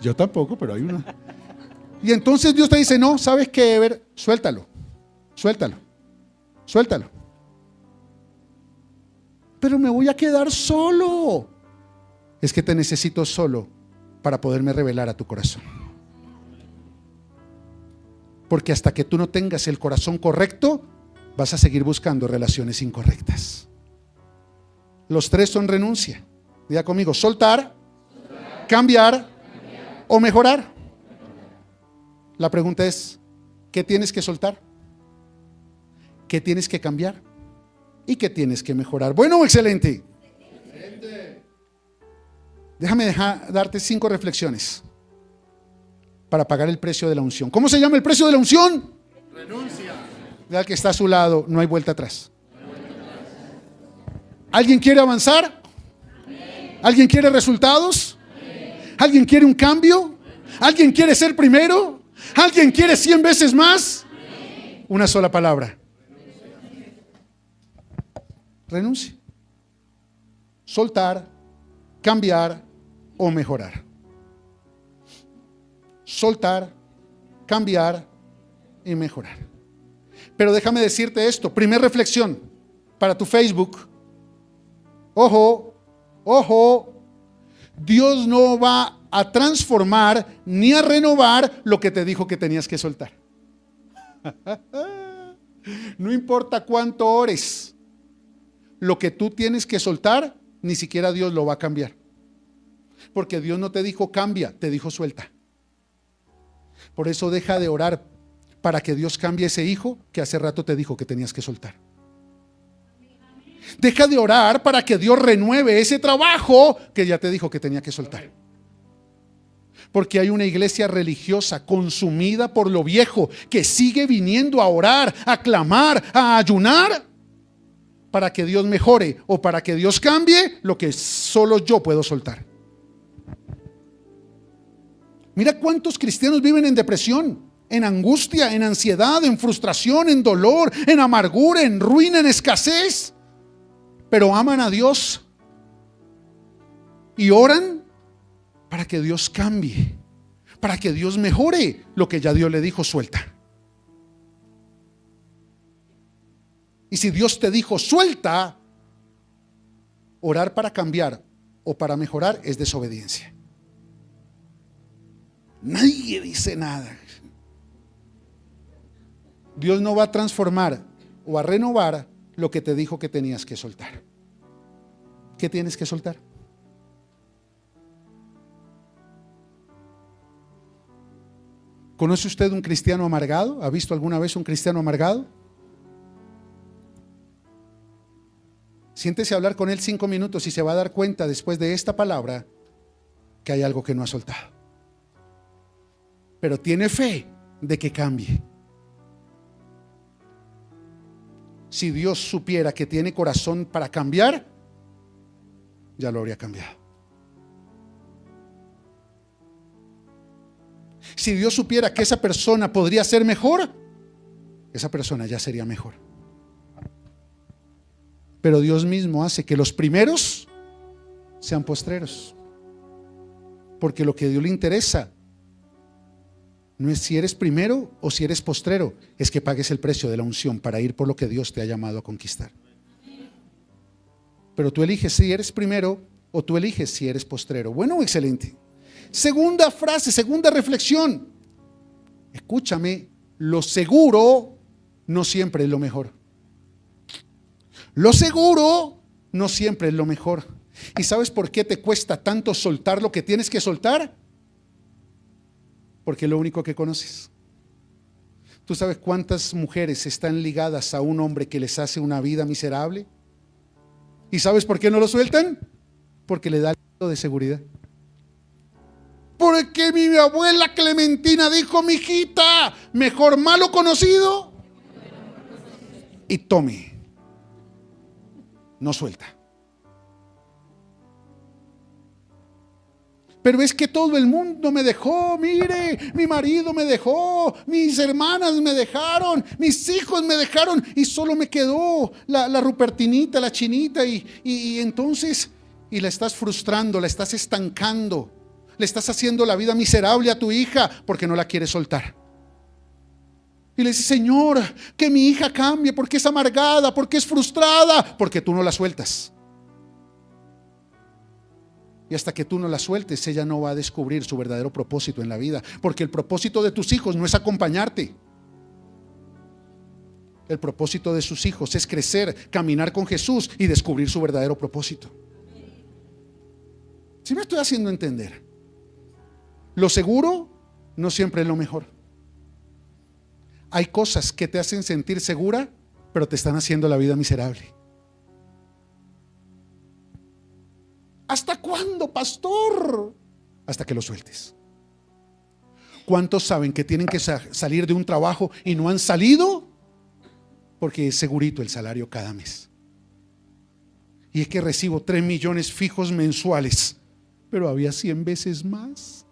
Yo tampoco, pero hay una. Y entonces Dios te dice, no, ¿sabes qué, Ever? Suéltalo. Pero me voy a quedar solo. Es que te necesito solo para poderme revelar a tu corazón. Porque hasta que tú no tengas el corazón correcto, vas a seguir buscando relaciones incorrectas. Los tres son renuncia. Diga conmigo, soltar, cambiar o mejorar. La pregunta es, ¿qué tienes que soltar? ¿Qué tienes que cambiar? ¿Y qué tienes que mejorar? Bueno, excelente. Déjame darte 5 reflexiones para pagar el precio de la unción. ¿Cómo se llama el precio de la unción? Renuncia. Al que está a su lado, no hay vuelta atrás. ¿Alguien quiere avanzar? ¿Alguien quiere resultados? ¿Alguien quiere un cambio? ¿Alguien quiere ser primero? ¿Alguien quiere 100 veces más? Una sola palabra: renuncie. Soltar, cambiar o mejorar. Soltar, cambiar y mejorar. Pero déjame decirte esto, primera reflexión para tu Facebook. Ojo, ojo, Dios no va a transformar ni a renovar lo que te dijo que tenías que soltar. No importa cuánto ores, lo que tú tienes que soltar, ni siquiera Dios lo va a cambiar. Porque Dios no te dijo cambia, te dijo suelta. Por eso deja de orar para que Dios cambie ese hijo que hace rato te dijo que tenías que soltar. Deja de orar para que Dios renueve ese trabajo que ya te dijo que tenía que soltar. Porque hay una iglesia religiosa consumida por lo viejo que sigue viniendo a orar, a clamar, a ayunar para que Dios mejore o para que Dios cambie lo que solo yo puedo soltar. Mira cuántos cristianos viven en depresión, en angustia, en ansiedad, en frustración, en dolor, en amargura, en ruina, en escasez, pero aman a Dios y oran para que Dios cambie, para que Dios mejore lo que ya Dios le dijo suelta. Y si Dios te dijo suelta, orar para cambiar o para mejorar es desobediencia. Nadie dice nada. Dios no va a transformar o a renovar lo que te dijo que tenías que soltar. ¿Qué tienes que soltar? ¿Conoce usted un cristiano amargado? ¿Ha visto alguna vez un cristiano amargado? Siéntese a hablar con él 5 minutos y se va a dar cuenta después de esta palabra que hay algo que no ha soltado. Pero tiene fe de que cambie. Si Dios supiera que tiene corazón para cambiar, ya lo habría cambiado. Si Dios supiera que esa persona podría ser mejor, esa persona ya sería mejor. Pero Dios mismo hace que los primeros sean postreros. Porque lo que a Dios le interesa no es si eres primero o si eres postrero, es que pagues el precio de la unción para ir por lo que Dios te ha llamado a conquistar. Pero tú eliges si eres primero o tú eliges si eres postrero. Bueno, excelente. Segunda frase, segunda reflexión. Escúchame, lo seguro no siempre es lo mejor. Lo seguro no siempre es lo mejor. ¿Y sabes por qué te cuesta tanto soltar lo que tienes que soltar? Porque es lo único que conoces. ¿Tú sabes cuántas mujeres están ligadas a un hombre que les hace una vida miserable? ¿Y sabes por qué no lo sueltan? Porque le da algo de seguridad. Porque mi abuela Clementina dijo, mijita, mejor malo conocido y tome. No suelta. Pero es que todo el mundo me dejó, mire, mi marido me dejó, mis hermanas me dejaron, mis hijos me dejaron y solo me quedó la Rupertinita, la Chinita y entonces, y la estás frustrando, la estás estancando, le estás haciendo la vida miserable a tu hija porque no la quieres soltar. Y le dices, Señor, que mi hija cambie porque es amargada, porque es frustrada, porque tú no la sueltas. Y hasta que tú no la sueltes, ella no va a descubrir su verdadero propósito en la vida. Porque el propósito de tus hijos no es acompañarte. El propósito de sus hijos es crecer, caminar con Jesús y descubrir su verdadero propósito. ¿Sí me estoy haciendo entender? Lo seguro no siempre es lo mejor. Hay cosas que te hacen sentir segura, pero te están haciendo la vida miserable. ¿Hasta cuándo, pastor? Hasta que lo sueltes. ¿Cuántos saben que tienen que salir de un trabajo y no han salido? Porque es segurito el salario cada mes. Y es que recibo 3 millones fijos mensuales, pero había 100 veces más.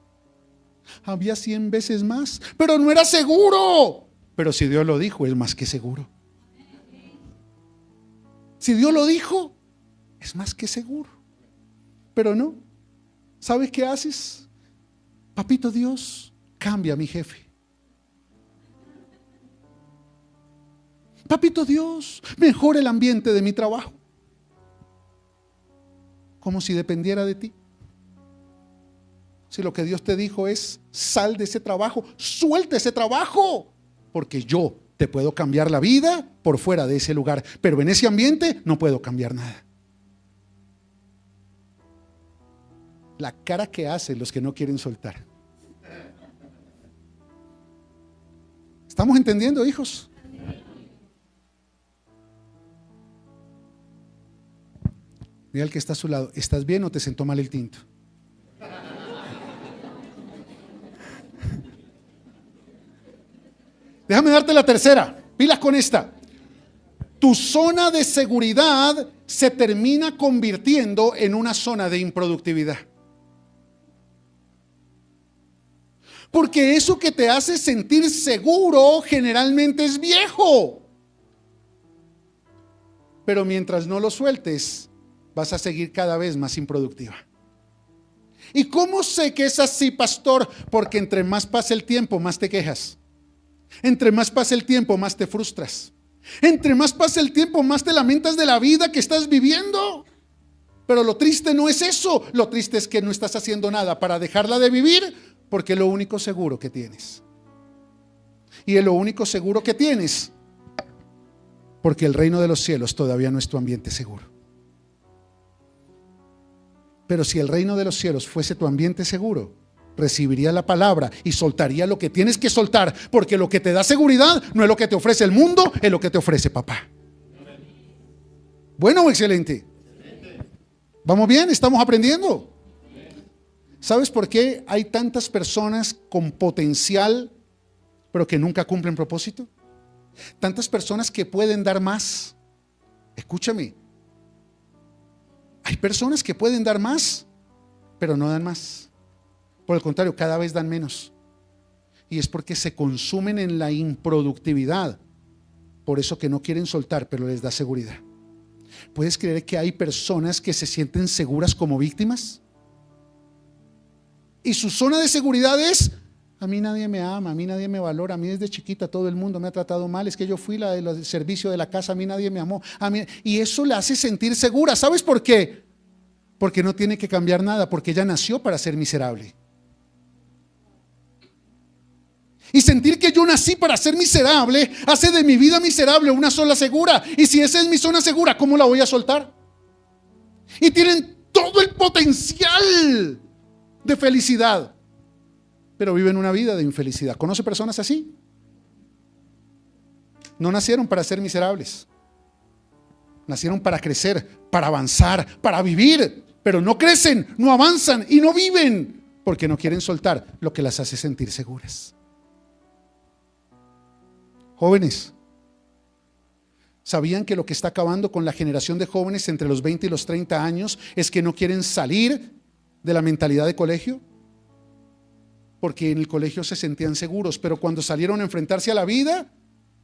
Había 100 veces más, pero no era seguro. Pero si Dios lo dijo, es más que seguro. Si Dios lo dijo, es más que seguro. Pero no. ¿Sabes qué haces? Papito Dios, cambia a mi jefe. Papito Dios, mejora el ambiente de mi trabajo. Como si dependiera de ti. Si lo que Dios te dijo es, sal de ese trabajo, suelta ese trabajo, porque yo te puedo cambiar la vida por fuera de ese lugar, pero en ese ambiente no puedo cambiar nada. La cara que hacen los que no quieren soltar. ¿Estamos entendiendo, hijos? Mira al que está a su lado. ¿Estás bien o te sentó mal el tinto? Déjame darte la tercera. Pilas con esta. Tu zona de seguridad se termina convirtiendo en una zona de improductividad. Porque eso que te hace sentir seguro generalmente es viejo. Pero mientras no lo sueltes, vas a seguir cada vez más improductiva. ¿Y cómo sé que es así, pastor? Porque entre más pasa el tiempo, más te quejas. Entre más pasa el tiempo, más te frustras. Entre más pasa el tiempo, más te lamentas de la vida que estás viviendo. Pero lo triste no es eso. Lo triste es que no estás haciendo nada para dejarla de vivir, porque es lo único seguro que tienes. Y es lo único seguro que tienes porque el reino de los cielos todavía no es tu ambiente seguro. Pero si el reino de los cielos fuese tu ambiente seguro, recibiría la palabra y soltaría lo que tienes que soltar, porque lo que te da seguridad no es lo que te ofrece el mundo, es lo que te ofrece papá. Bueno o excelente. ¿Vamos bien? ¿Estamos aprendiendo? ¿Sabes por qué hay tantas personas con potencial pero que nunca cumplen propósito? Tantas personas que pueden dar más. Escúchame. Hay personas que pueden dar más, pero no dan más. Por el contrario, cada vez dan menos. Y es porque se consumen en la improductividad. Por eso que no quieren soltar, pero les da seguridad. ¿Puedes creer que hay personas que se sienten seguras como víctimas? Y su zona de seguridad es: a mí nadie me ama, a mí nadie me valora, a mí desde chiquita todo el mundo me ha tratado mal, es que yo fui la del servicio de la casa, a mí nadie me amó, y eso la hace sentir segura. ¿Sabes por qué? Porque no tiene que cambiar nada, porque ella nació para ser miserable. Y sentir que yo nací para ser miserable hace de mi vida miserable una sola segura. Y si esa es mi zona segura, ¿cómo la voy a soltar? Y tienen todo el potencial de felicidad, pero viven una vida de infelicidad. ¿Conoce personas así? No nacieron para ser miserables. Nacieron para crecer, para avanzar, para vivir, pero no crecen, no avanzan y no viven porque no quieren soltar lo que las hace sentir seguras. Jóvenes, ¿sabían que lo que está acabando con la generación de jóvenes entre los 20 y los 30 años es que no quieren salir de la mentalidad de colegio? Porque en el colegio se sentían seguros, pero cuando salieron a enfrentarse a la vida,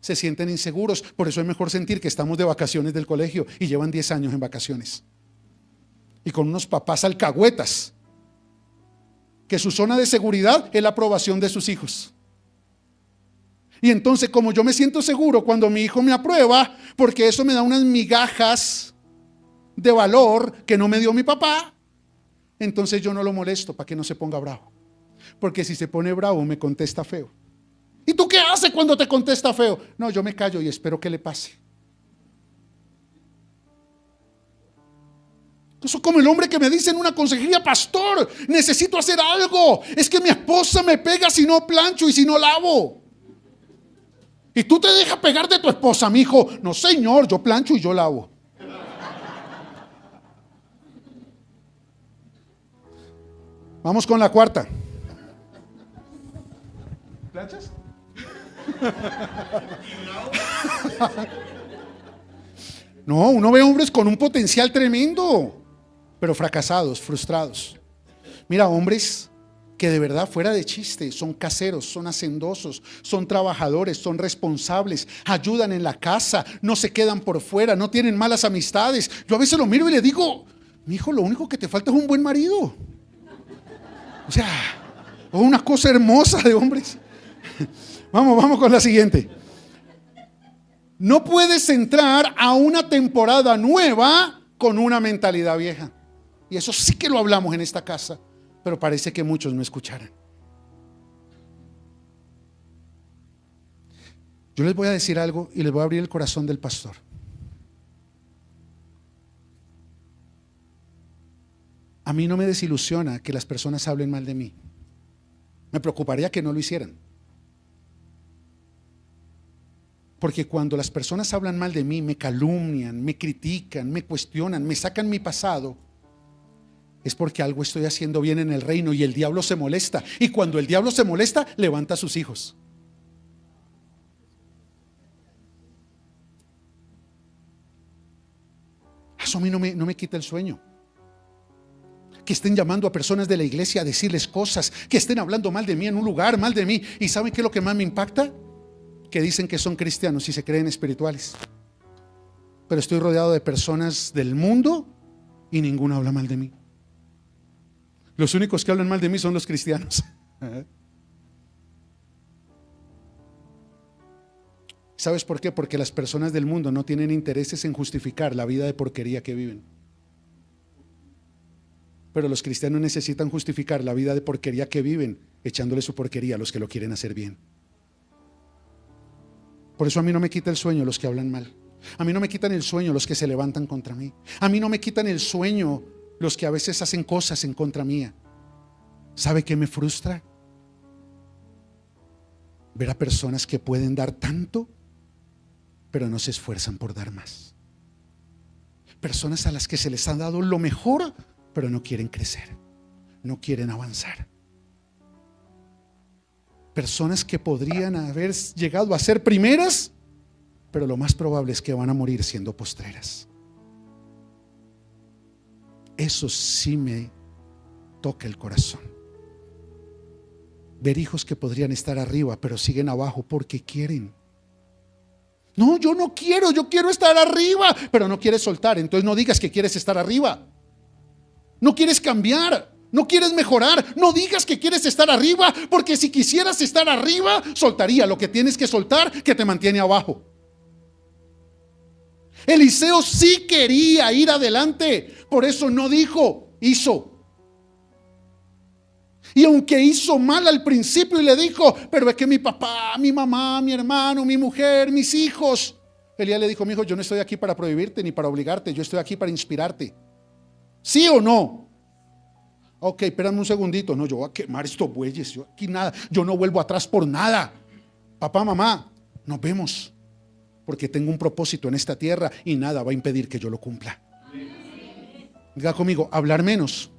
se sienten inseguros. Por eso es mejor sentir que estamos de vacaciones del colegio y llevan 10 años en vacaciones. Y con unos papás alcahuetas, que su zona de seguridad es la aprobación de sus hijos. Y entonces, como yo me siento seguro cuando mi hijo me aprueba, porque eso me da unas migajas de valor que no me dio mi papá, entonces yo no lo molesto para que no se ponga bravo. Porque si se pone bravo me contesta feo. ¿Y tú qué haces cuando te contesta feo? No, yo me callo y espero que le pase. Eso es como el hombre que me dice en una consejería: pastor, necesito hacer algo, es que mi esposa me pega si no plancho y si no lavo. ¿Y tú te dejas pegar de tu esposa, mijo? No, señor, yo plancho y yo lavo. Vamos con la cuarta. ¿Planchas? No, uno ve hombres con un potencial tremendo, pero fracasados, frustrados. Mira, hombres que de verdad, fuera de chiste, son caseros, son hacendosos, son trabajadores, son responsables, ayudan en la casa, no se quedan por fuera, no tienen malas amistades. Yo a veces lo miro y le digo: mi hijo, lo único que te falta es un buen marido. O sea, una cosa hermosa de hombres. Vamos con la siguiente. No puedes entrar a una temporada nueva con una mentalidad vieja. Y eso sí que lo hablamos en esta casa, pero parece que muchos no escucharan. Yo les voy a decir algo y les voy a abrir el corazón del pastor. A mí no me desilusiona que las personas hablen mal de mí. Me preocuparía que no lo hicieran. Porque cuando las personas hablan mal de mí, me calumnian, me critican, me cuestionan, me sacan mi pasado, es porque algo estoy haciendo bien en el reino y el diablo se molesta. Y cuando el diablo se molesta, levanta a sus hijos. Eso a mí no me quita el sueño. Que estén llamando a personas de la iglesia a decirles cosas, que estén hablando mal de mí en un lugar, mal de mí. ¿Y saben qué es lo que más me impacta? Que dicen que son cristianos y se creen espirituales. Pero estoy rodeado de personas del mundo y ninguno habla mal de mí. Los únicos que hablan mal de mí son los cristianos. ¿Sabes por qué? Porque las personas del mundo no tienen intereses en justificar la vida de porquería que viven. Pero los cristianos necesitan justificar la vida de porquería que viven, echándole su porquería a los que lo quieren hacer bien. Por eso a mí no me quita el sueño los que hablan mal. A mí no me quitan el sueño los que se levantan contra mí. A mí no me quitan el sueño los que a veces hacen cosas en contra mía. ¿Sabe qué me frustra? Ver a personas que pueden dar tanto, pero no se esfuerzan por dar más. Personas a las que se les ha dado lo mejor, pero no quieren crecer, no quieren avanzar. Personas que podrían haber llegado a ser primeras, pero lo más probable es que van a morir siendo postreras. Eso sí me toca el corazón. Ver hijos que podrían estar arriba, pero siguen abajo porque quieren. No, yo no quiero, yo quiero estar arriba, pero no quieres soltar. Entonces no digas que quieres estar arriba. No quieres cambiar, no quieres mejorar. No digas que quieres estar arriba, porque si quisieras estar arriba, soltaría lo que tienes que soltar, que te mantiene abajo. Eliseo sí quería ir adelante, por eso no dijo, hizo. Y aunque hizo mal al principio y le dijo: pero es que mi papá, mi mamá, mi hermano, mi mujer, mis hijos. Elías le dijo: mi hijo, yo no estoy aquí para prohibirte ni para obligarte, yo estoy aquí para inspirarte. ¿Sí o no? Ok, espérame un segundito. No, yo voy a quemar estos bueyes. Yo aquí nada, yo no vuelvo atrás por nada. Papá, mamá, nos vemos, porque tengo un propósito en esta tierra y nada va a impedir que yo lo cumpla. Diga conmigo: hablar menos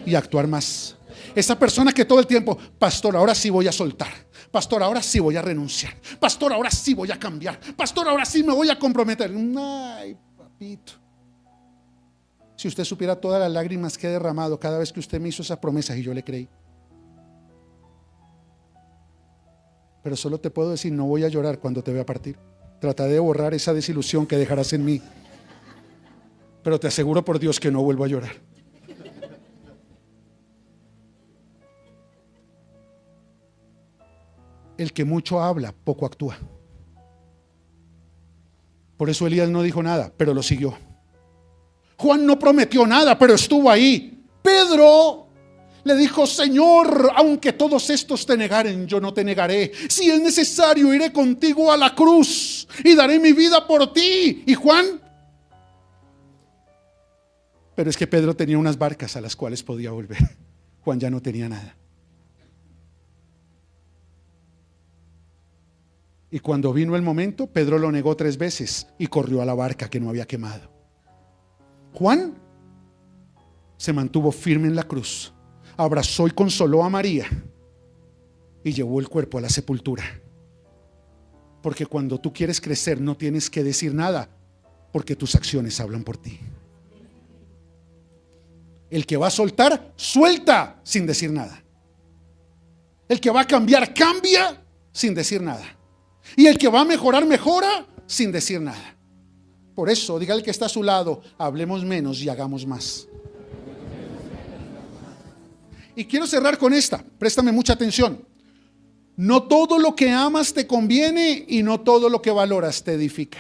y actuar más. Esa persona que todo el tiempo: pastor, ahora sí voy a soltar. Pastor, ahora sí voy a renunciar. Pastor, ahora sí voy a cambiar. Pastor, ahora sí me voy a comprometer. Ay, papito. Si usted supiera todas las lágrimas que he derramado cada vez que usted me hizo esas promesas y yo le creí. Pero solo te puedo decir: no voy a llorar cuando te vea partir. Trataré de borrar esa desilusión que dejarás en mí. Pero te aseguro por Dios que no vuelvo a llorar. El que mucho habla, poco actúa. Por eso Elías no dijo nada, pero lo siguió. Juan no prometió nada, pero estuvo ahí. Pedro le dijo: Señor, aunque todos estos te negaren, yo no te negaré. Si es necesario, iré contigo a la cruz y daré mi vida por ti. ¿Y Juan? Pero es que Pedro tenía unas barcas a las cuales podía volver. Juan ya no tenía nada. Y cuando vino el momento, Pedro lo negó 3 veces y corrió a la barca que no había quemado. Juan se mantuvo firme en la cruz, abrazó y consoló a María y llevó el cuerpo a la sepultura. Porque cuando tú quieres crecer, no tienes que decir nada, porque tus acciones hablan por ti. El que va a soltar, suelta sin decir nada. El que va a cambiar, cambia sin decir nada. Y el que va a mejorar, mejora sin decir nada. Por eso, diga el que está a su lado, hablemos menos y hagamos más. Y quiero cerrar con esta, préstame mucha atención. No todo lo que amas te conviene y no todo lo que valoras te edifica.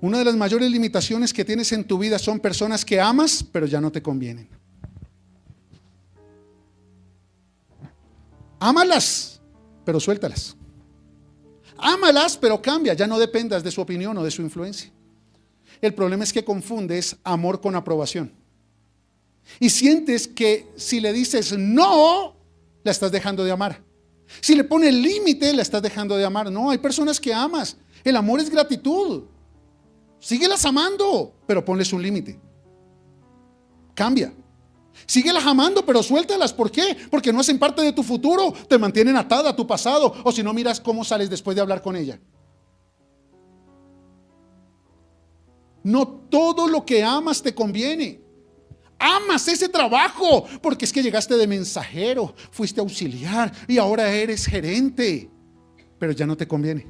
Una de las mayores limitaciones que tienes en tu vida son personas que amas, pero ya no te convienen. Ámalas, pero suéltalas. Ámalas, pero cambia, ya no dependas de su opinión o de su influencia. El problema es que confundes amor con aprobación. Y sientes que si le dices no, la estás dejando de amar. Si le pones límite, la estás dejando de amar. No, hay personas que amas. El amor es gratitud. Síguelas amando, pero ponles un límite. Cambia. Síguelas amando, pero suéltalas. ¿Por qué? Porque no hacen parte de tu futuro. Te mantienen atada a tu pasado. O si no, miras cómo sales después de hablar con ella. No todo lo que amas te conviene. Amas ese trabajo porque es que llegaste de mensajero, fuiste auxiliar y ahora eres gerente, pero ya no te conviene.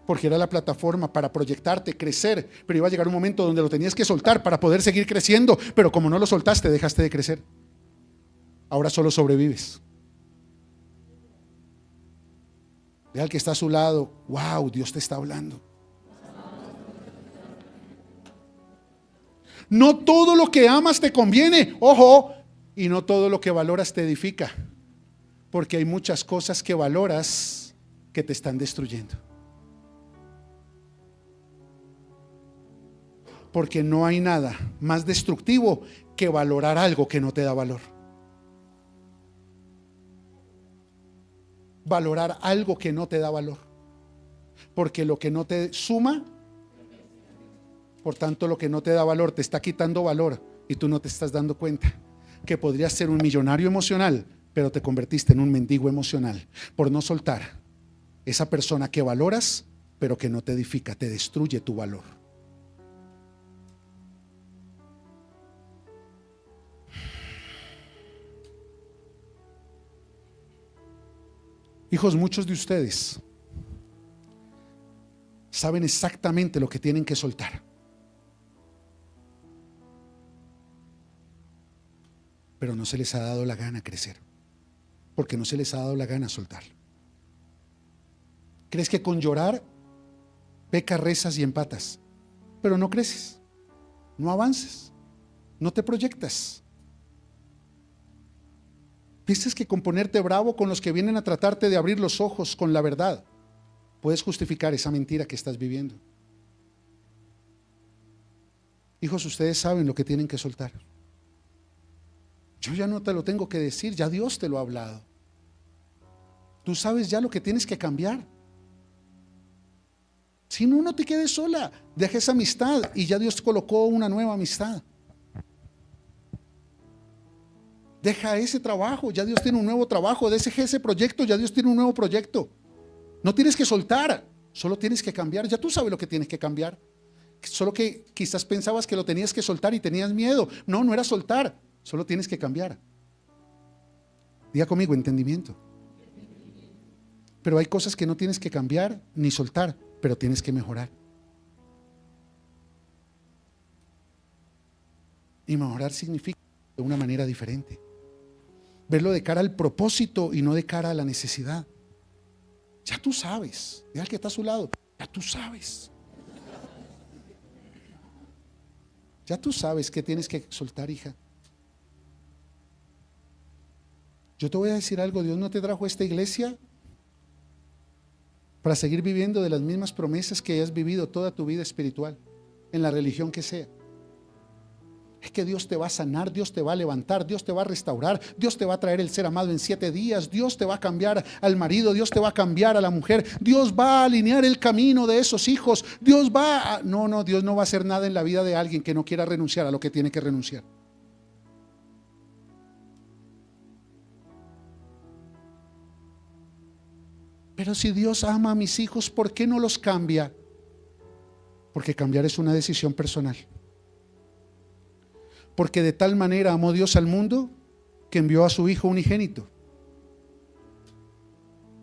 Porque era la plataforma para proyectarte, crecer, pero iba a llegar un momento donde lo tenías que soltar para poder seguir creciendo, pero como no lo soltaste, dejaste de crecer. Ahora solo sobrevives. Vea al que está a su lado, wow, Dios te está hablando. No todo lo que amas te conviene, ojo, y no todo lo que valoras te edifica, porque hay muchas cosas que valoras que te están destruyendo. Porque no hay nada más destructivo que valorar algo que no te da valor. Valorar algo que no te da valor. Porque lo que no te suma, por tanto lo que no te da valor te está quitando valor y tú no te estás dando cuenta que podrías ser un millonario emocional, pero te convertiste en un mendigo emocional por no soltar esa persona que valoras, pero que no te edifica, te destruye tu valor. Hijos, muchos de ustedes saben exactamente lo que tienen que soltar, pero no se les ha dado la gana crecer, porque no se les ha dado la gana soltar. ¿Crees que con llorar pecas, rezas y empatas? Pero no creces, no avances, no te proyectas. ¿Piensas que con ponerte bravo con los que vienen a tratarte de abrir los ojos con la verdad puedes justificar esa mentira que estás viviendo? Hijos, ustedes saben lo que tienen que soltar. Yo ya no te lo tengo que decir, ya Dios te lo ha hablado. Tú sabes ya lo que tienes que cambiar. Si no, no te quedes sola, deja esa amistad y ya Dios colocó una nueva amistad. Deja ese trabajo, ya Dios tiene un nuevo trabajo. Deja ese proyecto, ya Dios tiene un nuevo proyecto. No tienes que soltar, solo tienes que cambiar. Ya tú sabes lo que tienes que cambiar. Solo que quizás pensabas que lo tenías que soltar y tenías miedo. No, no era soltar, solo tienes que cambiar. Diga conmigo, entendimiento. Pero hay cosas que no tienes que cambiar ni soltar, pero tienes que mejorar. Y mejorar significa de una manera diferente. Verlo de cara al propósito y no de cara a la necesidad. Ya tú sabes, diga al que está a su lado, ya tú sabes. Ya tú sabes que tienes que soltar, hija. Yo te voy a decir algo, Dios no te trajo a esta iglesia para seguir viviendo de las mismas promesas que has vivido toda tu vida espiritual, en la religión que sea. Es que Dios te va a sanar, Dios te va a levantar, Dios te va a restaurar, Dios te va a traer el ser amado en 7 días, Dios te va a cambiar al marido, Dios te va a cambiar a la mujer, Dios va a alinear el camino de esos hijos, Dios va a... No, Dios no va a hacer nada en la vida de alguien que no quiera renunciar a lo que tiene que renunciar. Pero si Dios ama a mis hijos, ¿por qué no los cambia? Porque cambiar es una decisión personal. Porque de tal manera amó Dios al mundo que envió a su Hijo unigénito,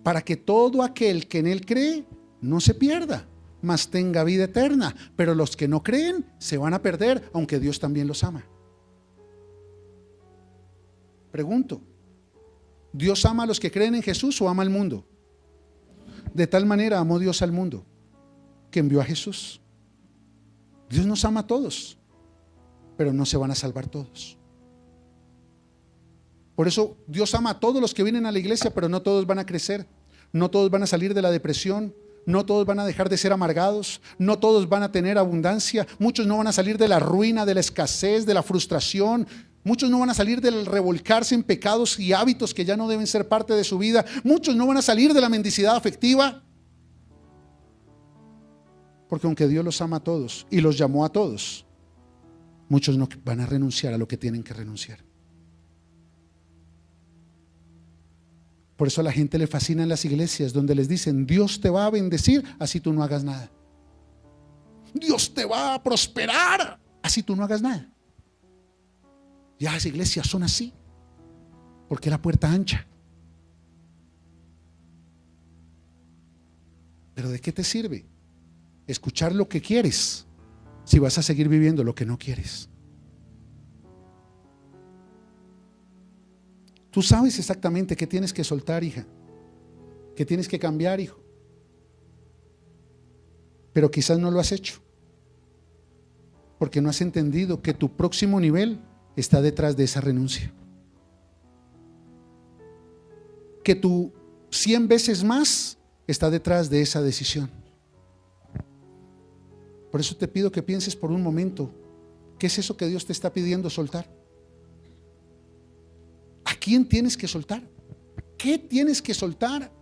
para que todo aquel que en Él cree no se pierda, mas tenga vida eterna. Pero los que no creen se van a perder, aunque Dios también los ama. Pregunto, ¿Dios ama a los que creen en Jesús o ama al mundo? De tal manera amó Dios al mundo que envió a Jesús. Dios nos ama a todos, pero no se van a salvar todos. Por eso Dios ama a todos los que vienen a la iglesia, pero no todos van a crecer, no todos van a salir de la depresión, no todos van a dejar de ser amargados, no todos van a tener abundancia, muchos no van a salir de la ruina, de la escasez, de la frustración, muchos no van a salir del revolcarse en pecados y hábitos que ya no deben ser parte de su vida, muchos no van a salir de la mendicidad afectiva, porque aunque Dios los ama a todos y los llamó a todos, muchos no van a renunciar a lo que tienen que renunciar. Por eso a la gente le fascinan las iglesias donde les dicen: Dios te va a bendecir, así tú no hagas nada. Dios te va a prosperar, así tú no hagas nada. Ya las iglesias son así, porque la puerta ancha. Pero ¿de qué te sirve escuchar lo que quieres si vas a seguir viviendo lo que no quieres? Tú sabes exactamente qué tienes que soltar, hija, qué tienes que cambiar, hijo, pero quizás no lo has hecho porque no has entendido que tu próximo nivel está detrás de esa renuncia, que tu 100 veces más está detrás de esa decisión. Por eso te pido que pienses por un momento, ¿qué es eso que Dios te está pidiendo soltar? ¿A quién tienes que soltar? ¿Qué tienes que soltar?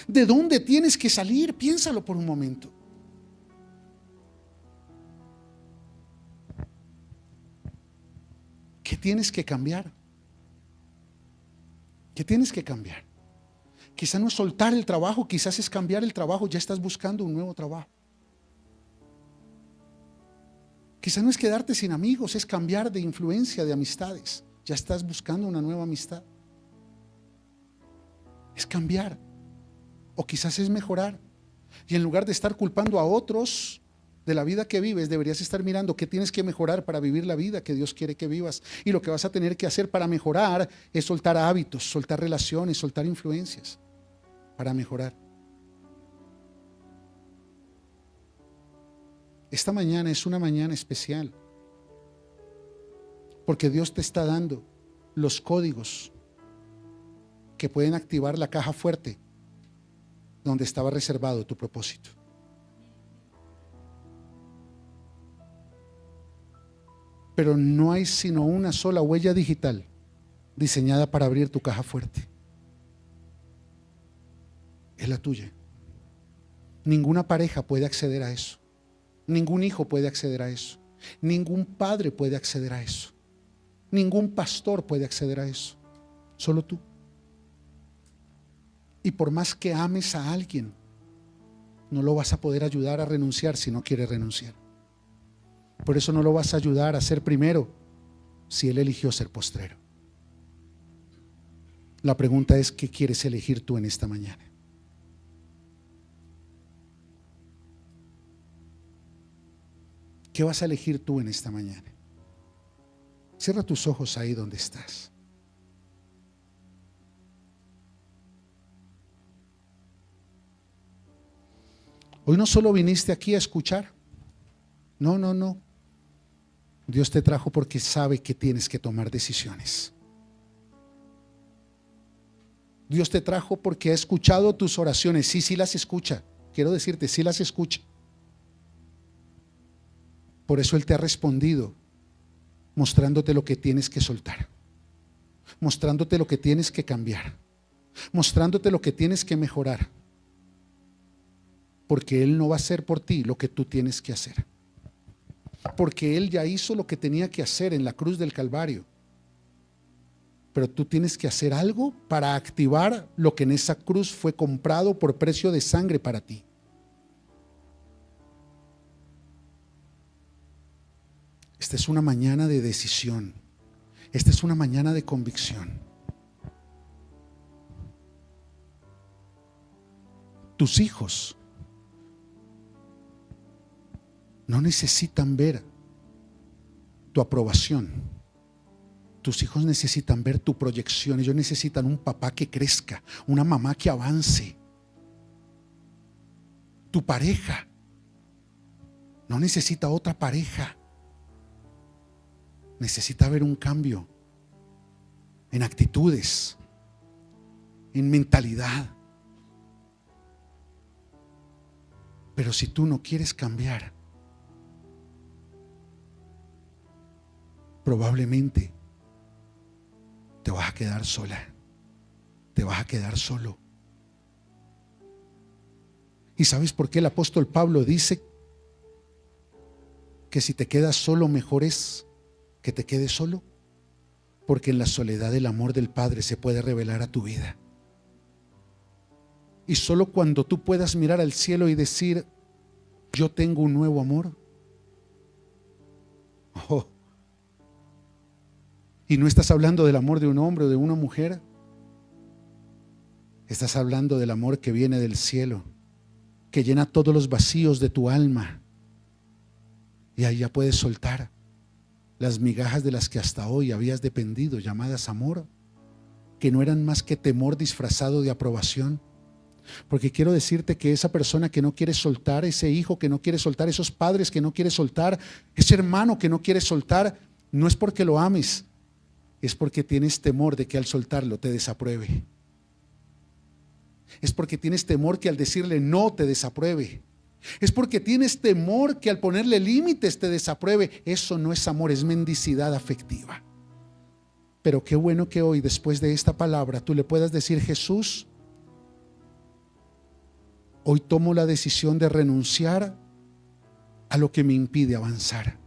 ¿De dónde tienes que salir? Piénsalo por un momento. ¿Qué tienes que cambiar? ¿Qué tienes que cambiar? Quizás no es soltar el trabajo, quizás es cambiar el trabajo, ya estás buscando un nuevo trabajo. Quizás no es quedarte sin amigos, es cambiar de influencia, de amistades. Ya estás buscando una nueva amistad. Es cambiar. O quizás es mejorar. Y en lugar de estar culpando a otros de la vida que vives, deberías estar mirando qué tienes que mejorar para vivir la vida que Dios quiere que vivas. Y lo que vas a tener que hacer para mejorar es soltar hábitos, soltar relaciones, soltar influencias para mejorar. Esta mañana es una mañana especial, porque Dios te está dando los códigos que pueden activar la caja fuerte donde estaba reservado tu propósito. Pero no hay sino una sola huella digital diseñada para abrir tu caja fuerte. Es la tuya. Ninguna pareja puede acceder a eso. Ningún hijo puede acceder a eso. Ningún padre puede acceder a eso. Ningún pastor puede acceder a eso. Solo tú. Y por más que ames a alguien, no lo vas a poder ayudar a renunciar si no quiere renunciar. Por eso no lo vas a ayudar a ser primero si él eligió ser postrero. La pregunta es: ¿qué quieres elegir tú en esta mañana? ¿Qué vas a elegir tú en esta mañana? Cierra tus ojos ahí donde estás. Hoy no solo viniste aquí a escuchar. No. Dios te trajo porque sabe que tienes que tomar decisiones. Dios te trajo porque ha escuchado tus oraciones. Sí las escucha. Quiero decirte, sí las escucha. Por eso Él te ha respondido, mostrándote lo que tienes que soltar, mostrándote lo que tienes que cambiar, mostrándote lo que tienes que mejorar. Porque Él no va a hacer por ti lo que tú tienes que hacer. Porque Él ya hizo lo que tenía que hacer en la cruz del Calvario. Pero tú tienes que hacer algo para activar lo que en esa cruz fue comprado por precio de sangre para ti. Esta es una mañana de decisión. Esta es una mañana de convicción. Tus hijos no necesitan ver tu aprobación. Tus hijos necesitan ver tu proyección. Ellos necesitan un papá que crezca, una mamá que avance. Tu pareja no necesita otra pareja. Necesita ver un cambio en actitudes, en mentalidad. Pero si tú no quieres cambiar, probablemente te vas a quedar sola, te vas a quedar solo. ¿Y sabes por qué el apóstol Pablo dice que si te quedas solo, mejor es que te quedes solo? Porque en la soledad el amor del Padre se puede revelar a tu vida. Y solo cuando tú puedas mirar al cielo y decir: yo tengo un nuevo amor. Oh. Y no estás hablando del amor de un hombre o de una mujer. Estás hablando del amor que viene del cielo, que llena todos los vacíos de tu alma. Y ahí ya puedes soltar las migajas de las que hasta hoy habías dependido, llamadas amor, que no eran más que temor disfrazado de aprobación. Porque quiero decirte que esa persona que no quiere soltar, ese hijo que no quiere soltar, esos padres que no quiere soltar, ese hermano que no quiere soltar, no es porque lo ames, es porque tienes temor de que al soltarlo te desapruebe. Es porque tienes temor que al decirle no te desapruebe. Es porque tienes temor que al ponerle límites te desapruebe. Eso no es amor, es mendicidad afectiva. Pero qué bueno que hoy, después de esta palabra, tú le puedas decir: Jesús, hoy tomo la decisión de renunciar a lo que me impide avanzar,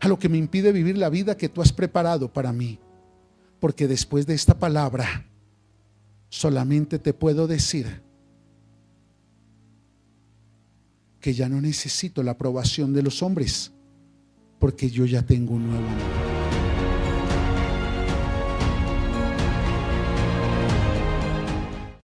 a lo que me impide vivir la vida que tú has preparado para mí. Porque después de esta palabra, solamente te puedo decir que ya no necesito la aprobación de los hombres, porque yo ya tengo un nuevo amor.